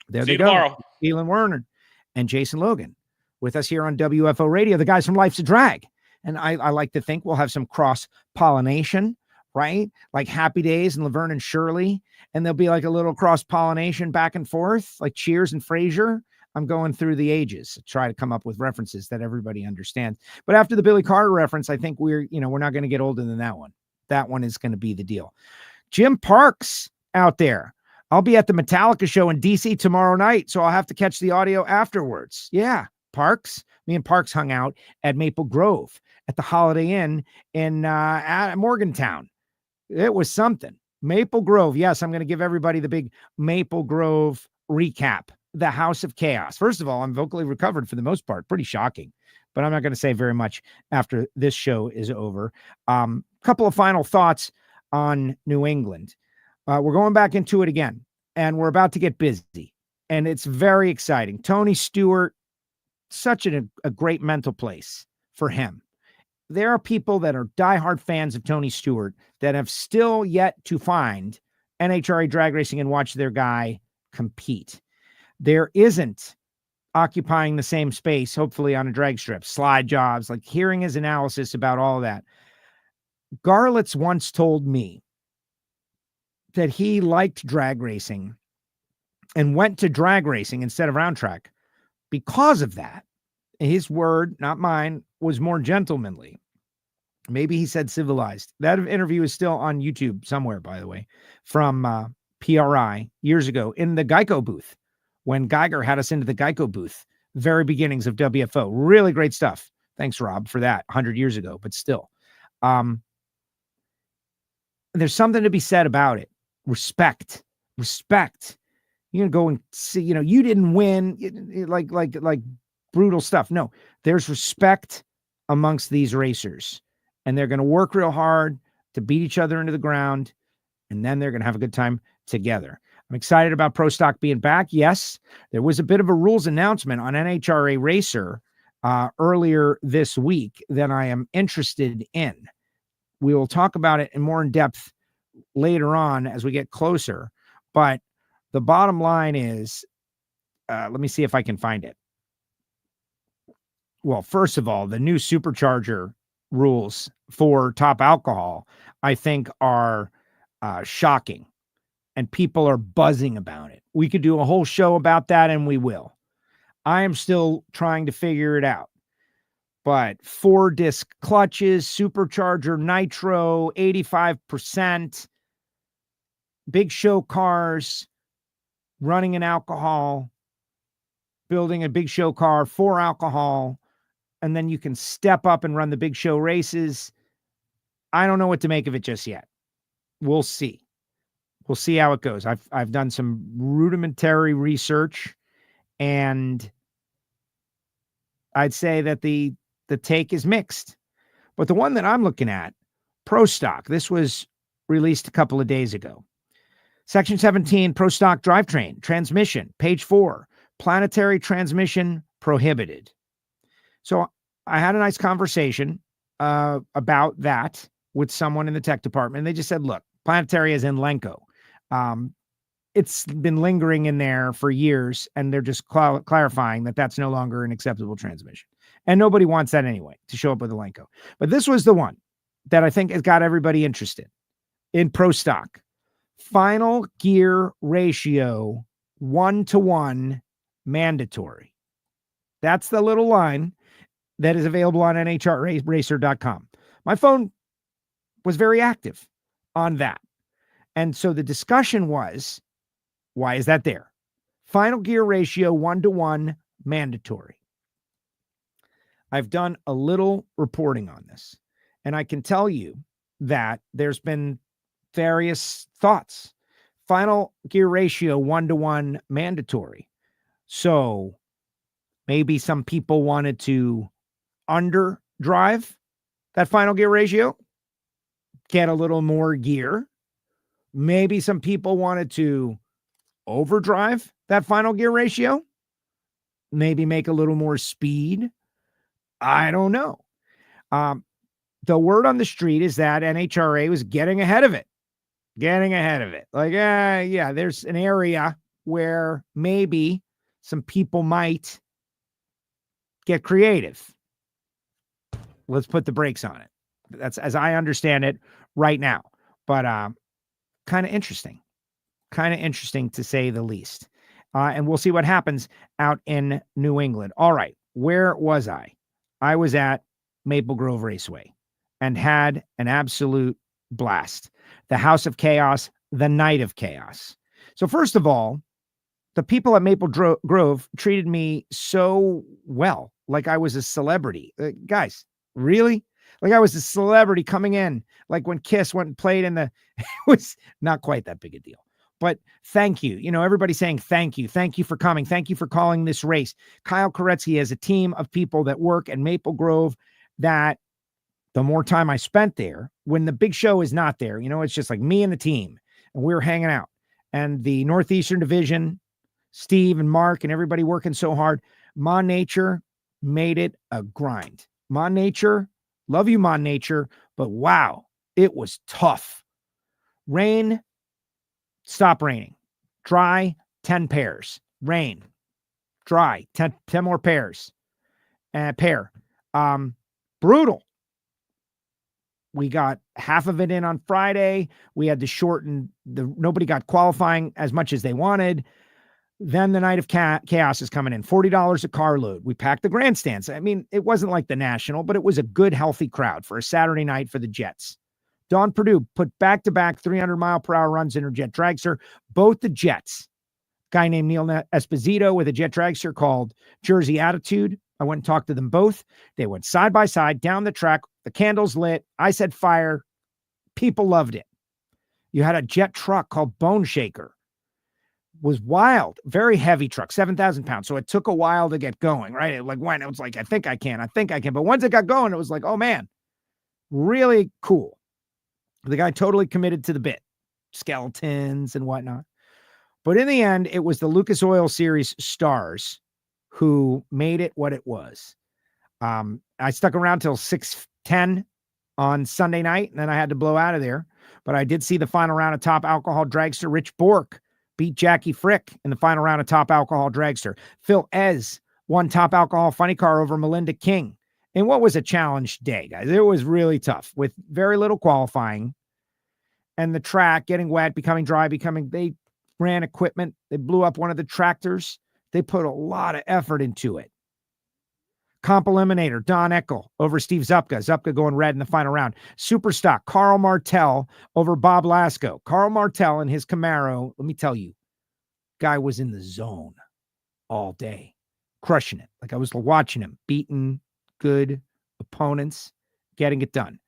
There See they you go. Tomorrow. Elon Werner and Jason Logan with us here on WFO Radio, the guys from Life's a Drag. And I like to think we'll have some cross-pollination, right? Like Happy Days and Laverne and Shirley. And there'll be like a little cross-pollination back and forth, like Cheers and Frasier. I'm going through the ages to try to come up with references that everybody understands. But after the Billy Carter reference, I think we're not going to get older than that one. That one is going to be the deal. Jim Parks out there. I'll be at the Metallica show in DC tomorrow night, so I'll have to catch the audio afterwards. Yeah. Parks. Me and Parks hung out at Maple Grove at the Holiday Inn in Morgantown. It was something. Maple Grove. Yes, I'm going to give everybody the big Maple Grove recap. The House of Chaos. First of all, I'm vocally recovered for the most part. Pretty shocking, but I'm not going to say very much after this show is over. Couple of final thoughts on New England. We're going back into it again, and we're about to get busy, and it's very exciting. Tony Stewart, such a great mental place for him. There are people that are diehard fans of Tony Stewart that have still yet to find NHRA drag racing and watch their guy compete. There isn't occupying the same space, hopefully on a drag strip, slide jobs, like hearing his analysis about all that. Garlitz once told me that he liked drag racing and went to drag racing instead of round track because of that. His word, not mine, was more gentlemanly. Maybe he said civilized. That interview is still on YouTube somewhere, by the way, from PRI years ago in the Geico booth when Geiger had us into the Geico booth, very beginnings of WFO. Really great stuff. Thanks, Rob, for that 100 years ago, but still. There's something to be said about it. Respect. You can go and see, you didn't win, like brutal stuff. No, there's respect amongst these racers, and they're going to work real hard to beat each other into the ground, and then they're going to have a good time together. I'm excited about Pro Stock being back. Yes, there was a bit of a rules announcement on NHRA Racer earlier this week that I am interested in. We will talk about it in more in depth later on as we get closer, but the bottom line is, let me see if I can find it. Well, first of all, the new supercharger rules for Top Alcohol, I think, are shocking, and people are buzzing about it. We could do a whole show about that, and we will. I am still trying to figure it out. But 4-disc clutches, supercharger nitro, 85%, big show cars, running an alcohol, building a big show car for alcohol, and then you can step up and run the big show races. I don't know what to make of it just yet. We'll see. We'll see how it goes. I've done some rudimentary research, and I'd say that the take is mixed. But the one that I'm looking at, Pro Stock, this was released a couple of days ago. Section 17, Pro Stock drivetrain, transmission, page 4, planetary transmission prohibited. So I had a nice conversation about that with someone in the tech department. And they just said, look, planetary is in Lenko. It's been lingering in there for years, and they're just clarifying that that's no longer an acceptable transmission. And nobody wants that anyway, to show up with a Lenko. But this was the one that I think has got everybody interested in Pro Stock. Final gear ratio 1-to-1 mandatory. That's the little line that is available on NHRAracer.com. My phone was very active on that. And so the discussion was, why is that there? Final gear ratio 1-to-1 mandatory. I've done a little reporting on this, and I can tell you that there's been various thoughts. Final gear ratio 1-to-1 mandatory. So maybe some people wanted to underdrive that final gear ratio, get a little more gear. Maybe some people wanted to overdrive that final gear ratio, maybe make a little more speed. I don't know. The word on the street is that NHRA was getting ahead of it. Like, yeah, there's an area where maybe some people might get creative. Let's put the brakes on it. That's as I understand it right now. But kind of interesting to say the least. And we'll see what happens out in New England. All right, where was I? I was at Maple Grove Raceway and had an absolute blast. The House of Chaos, the Night of Chaos. So first of all, the people at Maple Grove treated me so well, like I was a celebrity. Guys, really? Like I was a celebrity coming in, like when Kiss went and played in the, it was not quite that big a deal. But thank you. You know, everybody saying thank you. Thank you for coming. Thank you for calling this race. Kyle Koretsky has a team of people that work at Maple Grove that the more time I spent there, when the big show is not there, you know, it's just like me and the team, and we were hanging out. And the Northeastern Division, Steve and Mark and everybody working so hard. Mon Nature made it a grind. Mon Nature, love you, Mon Nature, but wow, it was tough. Rain, stop raining. Dry, 10 pairs. Rain, dry, 10 more pairs. Pair. Brutal. We got half of it in on Friday. We had to shorten nobody got qualifying as much as they wanted. Then the Night of Chaos is coming in, $40 a carload. We packed the grandstands. I mean, it wasn't like the National, but it was a good, healthy crowd for a Saturday night for the Jets. Dawn Perdue put back-to-back 300-mile-per-hour runs in her jet dragster. Both the Jets. Guy named Neil Esposito with a jet dragster called Jersey Attitude. I went and talked to them both. They went side by side down the track. The candles lit. I said fire. People loved it. You had a jet truck called Bone Shaker. Was wild, very heavy truck, 7,000 pounds. So it took a while to get going, right? It was like, I think I can. But once it got going, it was like, oh man, really cool. The guy totally committed to the bit, skeletons and whatnot. But in the end, it was the Lucas Oil Series stars who made it what it was. I stuck around till 6:10 on Sunday night, and then I had to blow out of there. But I did see the final round of Top Alcohol dragster. Rich Bork beat Jackie Frick in the final round of Top Alcohol dragster. Phil Ez won Top Alcohol funny car over Melinda King. And what was a challenge day, guys? It was really tough with very little qualifying and the track getting wet, becoming dry, they ran equipment. They blew up one of the tractors. They put a lot of effort into it. Comp Eliminator, Don Eckel over Steve Zupka. Zupka going red in the final round. Superstock, Carl Martel over Bob Lasco. Carl Martel and his Camaro, let me tell you, guy was in the zone all day, crushing it. Like I was watching him, beating good opponents, getting it done.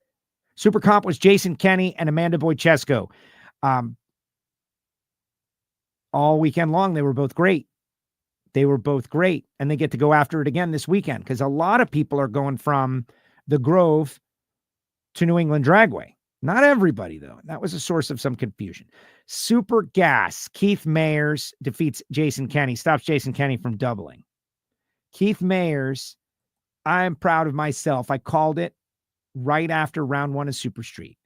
Super Comp was Jason Kenny and Amanda Boychesko. All weekend long, they were both great. And they get to go after it again this weekend because a lot of people are going from the Grove to New England Dragway. Not everybody, though. That was a source of some confusion. Super Gas, Keith Mayers defeats Jason Kenny, stops Jason Kenny from doubling. Keith Mayers, I am proud of myself. I called it right after round 1 of Super Street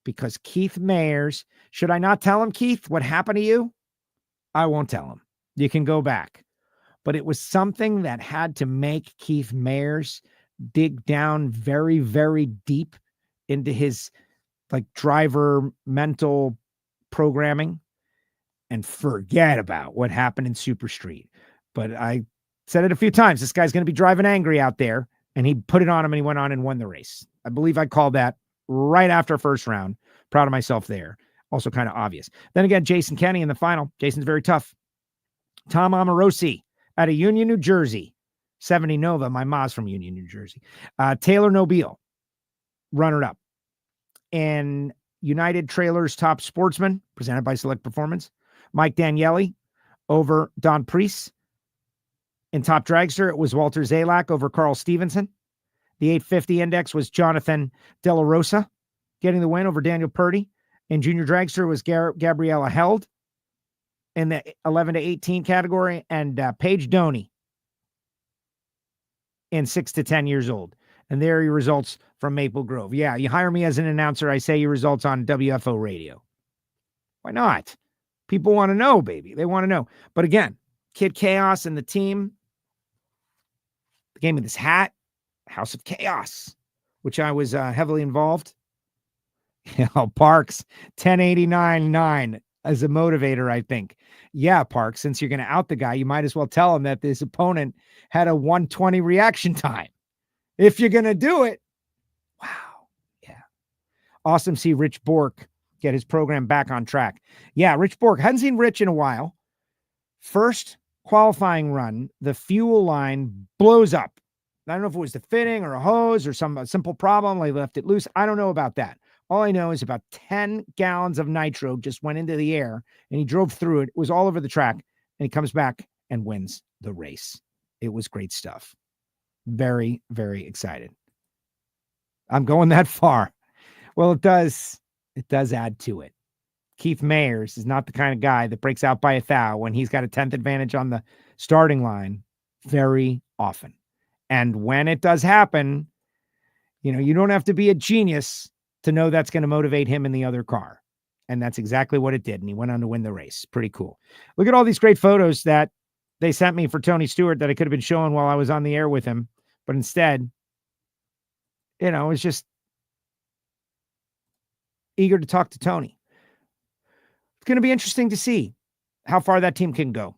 because Keith Mayers, should I not tell him, Keith, what happened to you? I won't tell him. You can go back. But it was something that had to make Keith Mayers dig down very, very deep into his driver mental programming and forget about what happened in Super Street. But I said it a few times. This guy's going to be driving angry out there. And he put it on him and he went on and won the race. I believe I called that right after first round. Proud of myself there. Also kind of obvious. Then again, Jason Kenny in the final. Jason's very tough. Tom Amorosi out of Union, New Jersey. 70 Nova. My mom's from Union, New Jersey. Taylor Nobile, runner-up. And United Trailers Top Sportsman, presented by Select Performance. Mike Daniele over Don Priest. In Top Dragster, it was Walter Zalak over Carl Stevenson. The 850 index was Jonathan De La Rosa getting the win over Daniel Purdy. In Junior Dragster was Gabriella Held in the 11 to 18 category, and Paige Doney in 6 to 10 years old. And there are your results from Maple Grove. Yeah, you hire me as an announcer, I say your results on WFO Radio. Why not? People want to know, baby. They want to know. But again, Kid Chaos and the team, they gave me this hat, House of Chaos, which I was heavily involved. Parks, 1089.9 as a motivator, I think. Yeah, Parks, since you're going to out the guy, you might as well tell him that this opponent had a 120 reaction time. If you're going to do it. Wow. Yeah. Awesome to see Rich Bork get his program back on track. Yeah, Rich Bork. Hadn't seen Rich in a while. First qualifying run, the fuel line blows up. I don't know if it was the fitting or a hose or some simple problem. They left it loose. I don't know about that. All I know is about 10 gallons of nitro just went into the air and he drove through it. It was all over the track and he comes back and wins the race. It was great stuff. Very, very excited. I'm going that far. Well, it does add to it. Keith Mayers is not the kind of guy that breaks out by a thou when he's got a 10th advantage on the starting line very often. And when it does happen, you don't have to be a genius to know that's going to motivate him in the other car. And that's exactly what it did. And he went on to win the race. Pretty cool. Look at all these great photos that they sent me for Tony Stewart that I could have been showing while I was on the air with him. But instead, it's just eager to talk to Tony. It's going to be interesting to see how far that team can go,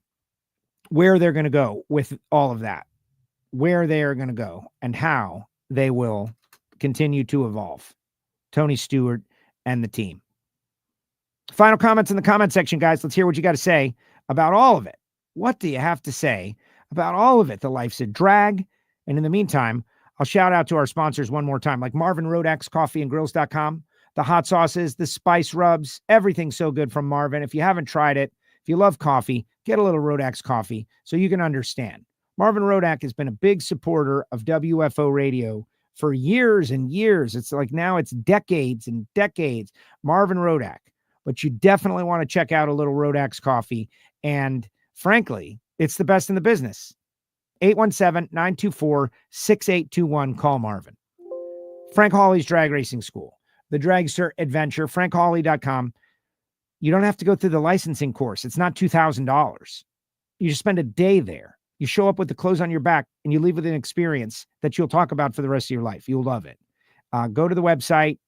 where they're going to go with all of that, where they are going to go, and how they will continue to evolve. Tony Stewart and the team. Final comments in the comment section, guys. Let's hear what you got to say about all of it. What do you have to say about all of it? The Life's a Drag. And in the meantime, I'll shout out to our sponsors one more time, like Marvin Rodex Coffee and Grills.com, the hot sauces, the spice rubs, everything's so good from Marvin. If you haven't tried it, if you love coffee, get a little Rodex coffee so you can understand. Marvin Rodak has been a big supporter of WFO Radio for years and years. It's like now it's decades and decades. Marvin Rodak. But you definitely want to check out a little Rodax coffee. And frankly, it's the best in the business. 817-924-6821. Call Marvin. Frank Hawley's Drag Racing School. The Dragster Adventure. FrankHawley.com. You don't have to go through the licensing course. It's not $2,000. You just spend a day there. You show up with the clothes on your back and you leave with an experience that you'll talk about for the rest of your life. You'll love it. Go to the website.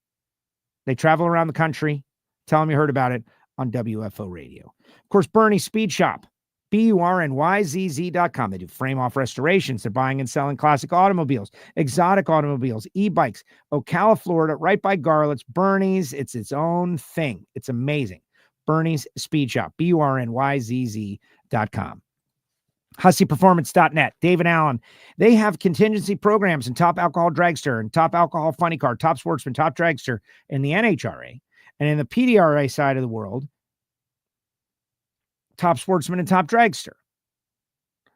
They travel around the country. Tell them you heard about it on WFO Radio. Of course, Bernie's Speed Shop, BURNYZZ.com. They do frame-off restorations. They're buying and selling classic automobiles, exotic automobiles, e-bikes. Ocala, Florida, right by Garlett's. Bernie's, it's its own thing. It's amazing. Bernie's Speed Shop, BURNYZZ.com. HusseyPerformance.net, David Allen. They have contingency programs in Top Alcohol Dragster and Top Alcohol Funny Car, Top Sportsman, Top Dragster in the NHRA. And in the PDRA side of the world, Top Sportsman and Top Dragster.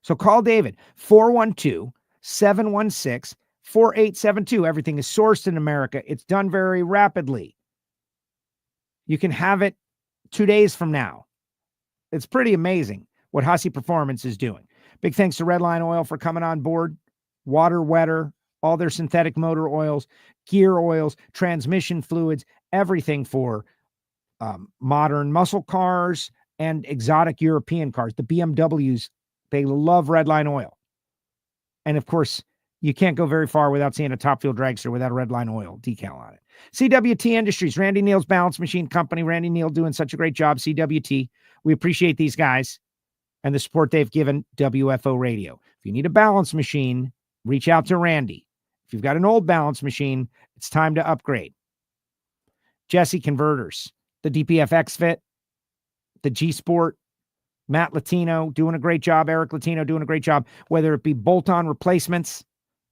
So call David, 412-716-4872. Everything is sourced in America. It's done very rapidly. You can have it 2 days from now. It's pretty amazing what Hussey Performance is doing. Big thanks to Redline Oil for coming on board. Water Wetter, all their synthetic motor oils, gear oils, transmission fluids, everything for modern muscle cars and exotic European cars. The BMWs, they love Redline Oil. And of course, you can't go very far without seeing a Top Fuel dragster without a Redline Oil decal on it. CWT Industries, Randy Neal's Balance Machine Company. Randy Neal doing such a great job. CWT, we appreciate these guys and the support they've given WFO Radio. If you need a balance machine, reach out to Randy. If you've got an old balance machine, it's time to upgrade. Jesse Converters, the DPF X-Fit, the G-Sport, Matt Latino doing a great job, Eric Latino doing a great job, whether it be bolt-on replacements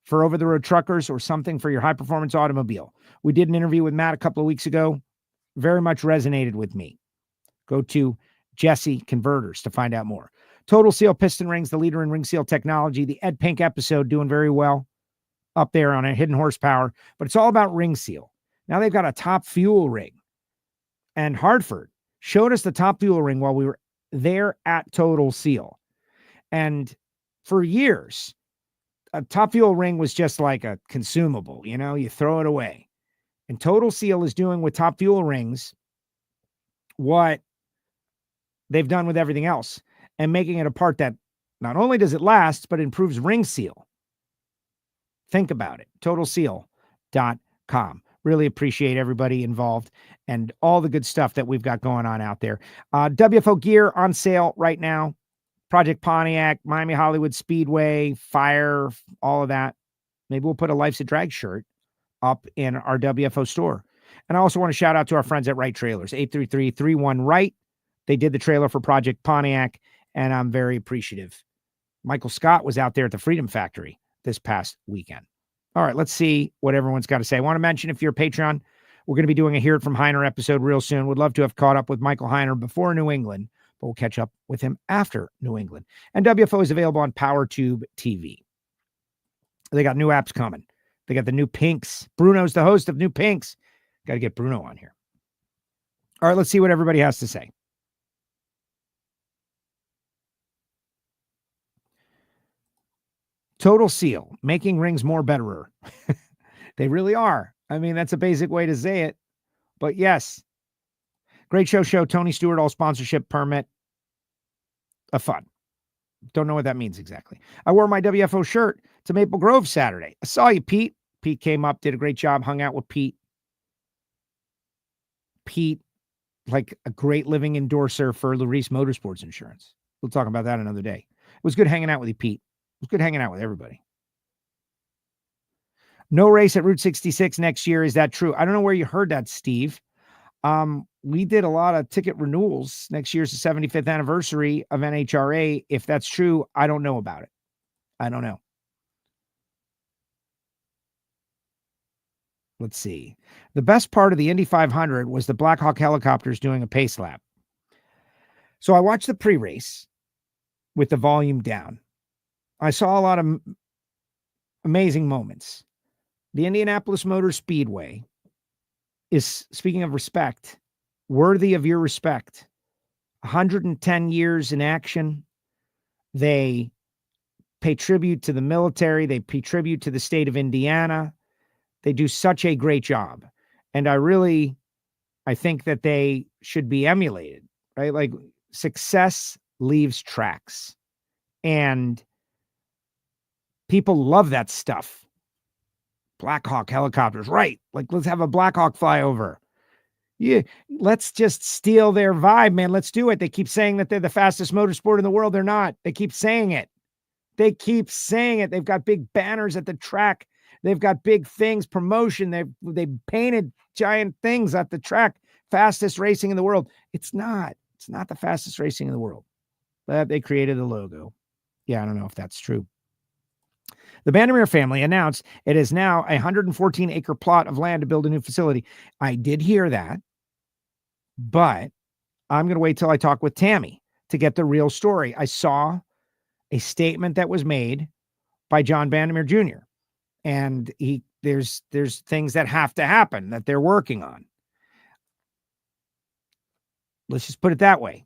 for over-the-road truckers or something for your high-performance automobile. We did an interview with Matt a couple of weeks ago. Very much resonated with me. Go to Jesse Converters to find out more. Total Seal Piston Rings, the leader in ring seal technology. The Ed Pink episode doing very well up there on a hidden horsepower, but it's all about ring seal. Now they've got a Top Fuel ring. And Hartford showed us the Top Fuel ring while we were there at Total Seal. And for years, a Top Fuel ring was just like a consumable, you throw it away. And Total Seal is doing with Top Fuel rings what they've done with everything else and making it a part that not only does it last, but improves ring seal. Think about it. TotalSeal.com. Really appreciate everybody involved and all the good stuff that we've got going on out there. WFO gear on sale right now. Project Pontiac, Miami Hollywood Speedway, Fire, all of that. Maybe we'll put a Life's a Drag shirt up in our WFO store. And I also want to shout out to our friends at Wright Trailers, 833-31-WRIGHT. They did the trailer for Project Pontiac, and I'm very appreciative. Michael Scott was out there at the Freedom Factory this past weekend. All right, let's see what everyone's got to say. I want to mention, if you're a Patreon, we're going to be doing a Hear It From Heiner episode real soon. Would love to have caught up with Michael Heiner before New England, but we'll catch up with him after New England. And WFO is available on PowerTube TV. They got new apps coming. They got the new Pinks. Bruno's the host of New Pinks. Got to get Bruno on here. All right, let's see what everybody has to say. Total Seal, making rings more betterer. They really are. I mean, that's a basic way to say it. But yes, great show. Tony Stewart, all sponsorship permit. A fun. Don't know what that means exactly. I wore my WFO shirt to Maple Grove Saturday. I saw you, Pete. Pete came up, did a great job, hung out with Pete. Pete, like a great living endorser for Larice Motorsports Insurance. We'll talk about that another day. It was good hanging out with you, Pete. It was good hanging out with everybody. No race at Route 66 next year. Is that true? I don't know where you heard that, Steve. We did a lot of ticket renewals. Next year's the 75th anniversary of NHRA. If that's true, I don't know about it. I don't know. Let's see. The best part of the Indy 500 was the Black Hawk helicopters doing a pace lap. So I watched the pre-race with the volume down. I saw a lot of amazing moments. The Indianapolis Motor Speedway is, speaking of respect, worthy of your respect. 110 years in action. They pay tribute to the military. They pay tribute to the state of Indiana. They do such a great job. And I think that they should be emulated, right? Like, success leaves tracks. And people love that stuff. Black Hawk helicopters, right? Like, let's have a Black Hawk fly over. Yeah, let's just steal their vibe, man. Let's do it. They keep saying that they're the fastest motorsport in the world. They're not. They keep saying it. They keep saying it. They've got big banners at the track. They've got big things, promotion. They've painted giant things at the track. Fastest racing in the world. It's not. It's not the fastest racing in the world. But they created the logo. Yeah, I don't know if that's true. The Vandermeer family announced it is now a 114-acre plot of land to build a new facility. I did hear that, but I'm going to wait till I talk with Tammy to get the real story. I saw a statement that was made by John Vandermeer Jr., and there's things that have to happen that they're working on. Let's just put it that way.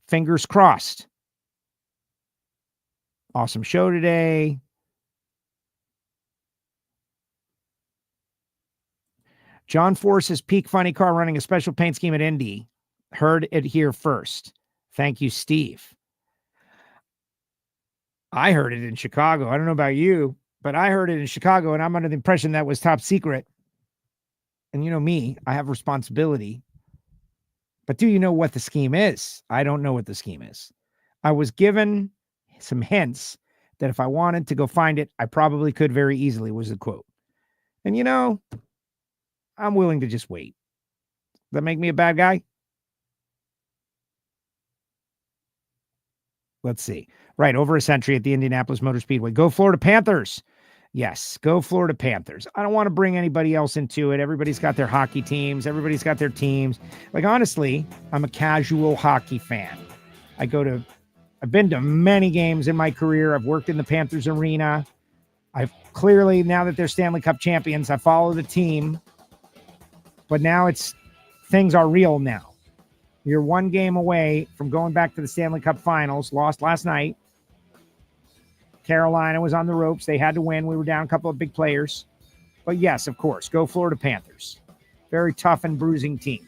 Fingers crossed. Awesome show today. John Force's peak funny car running a special paint scheme at Indy. Heard it here first. Thank you, Steve. I heard it in Chicago. I don't know about you, but I heard it in Chicago, and I'm under the impression that was top secret. And you know me, I have responsibility. But do you know what the scheme is? I don't know what the scheme is. I was given some hints that if I wanted to go find it, I probably could very easily, was the quote. And you know, I'm willing to just wait. Does that make me a bad guy? Let's see. Right, over a century at the Indianapolis Motor Speedway. Go Florida Panthers. Yes, go Florida Panthers. I don't want to bring anybody else into it. Everybody's got their hockey teams. Everybody's got their teams. Like, honestly, I'm a casual hockey fan. I've been to many games in my career. I've worked in the Panthers arena. I've clearly, now that they're Stanley Cup champions, I follow the team. But now things are real now. You're one game away from going back to the Stanley Cup Finals. Lost last night. Carolina was on the ropes. They had to win. We were down a couple of big players. But yes, of course, go Florida Panthers. Very tough and bruising team.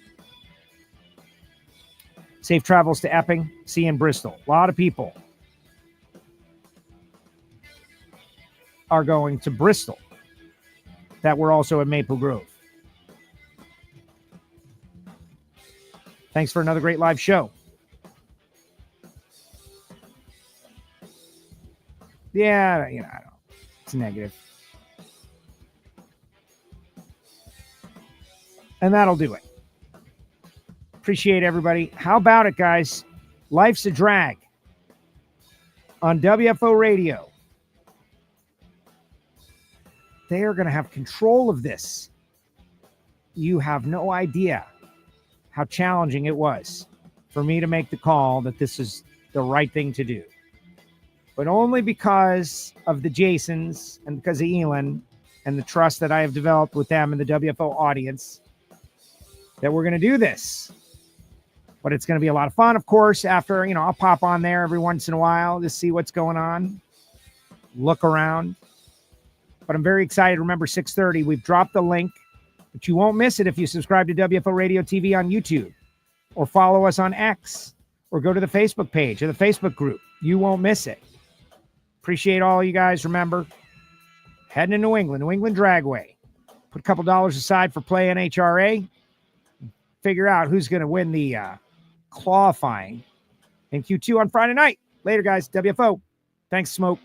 Safe travels to Epping, see in Bristol. A lot of people are going to Bristol that were also at Maple Grove. Thanks for another great live show. Yeah, I don't know. It's negative. And that'll do it. Appreciate everybody. How about it, guys? Life's a Drag on WFO Radio. They are going to have control of this. You have no idea how challenging it was for me to make the call that this is the right thing to do. But only because of the Jasons and because of Elon and the trust that I have developed with them and the WFO audience that we're going to do this. But it's going to be a lot of fun, of course, after, I'll pop on there every once in a while to see what's going on, look around. But I'm very excited. Remember, 6:30, we've dropped the link, but you won't miss it if you subscribe to WFO Radio TV on YouTube or follow us on X or go to the Facebook page or the Facebook group. You won't miss it. Appreciate all you guys. Remember, heading to New England Dragway. Put a couple dollars aside for Play NHRA. Figure out who's going to win the Clawifying in Q2 on Friday night. Later, guys. WFO. Thanks, Smoke.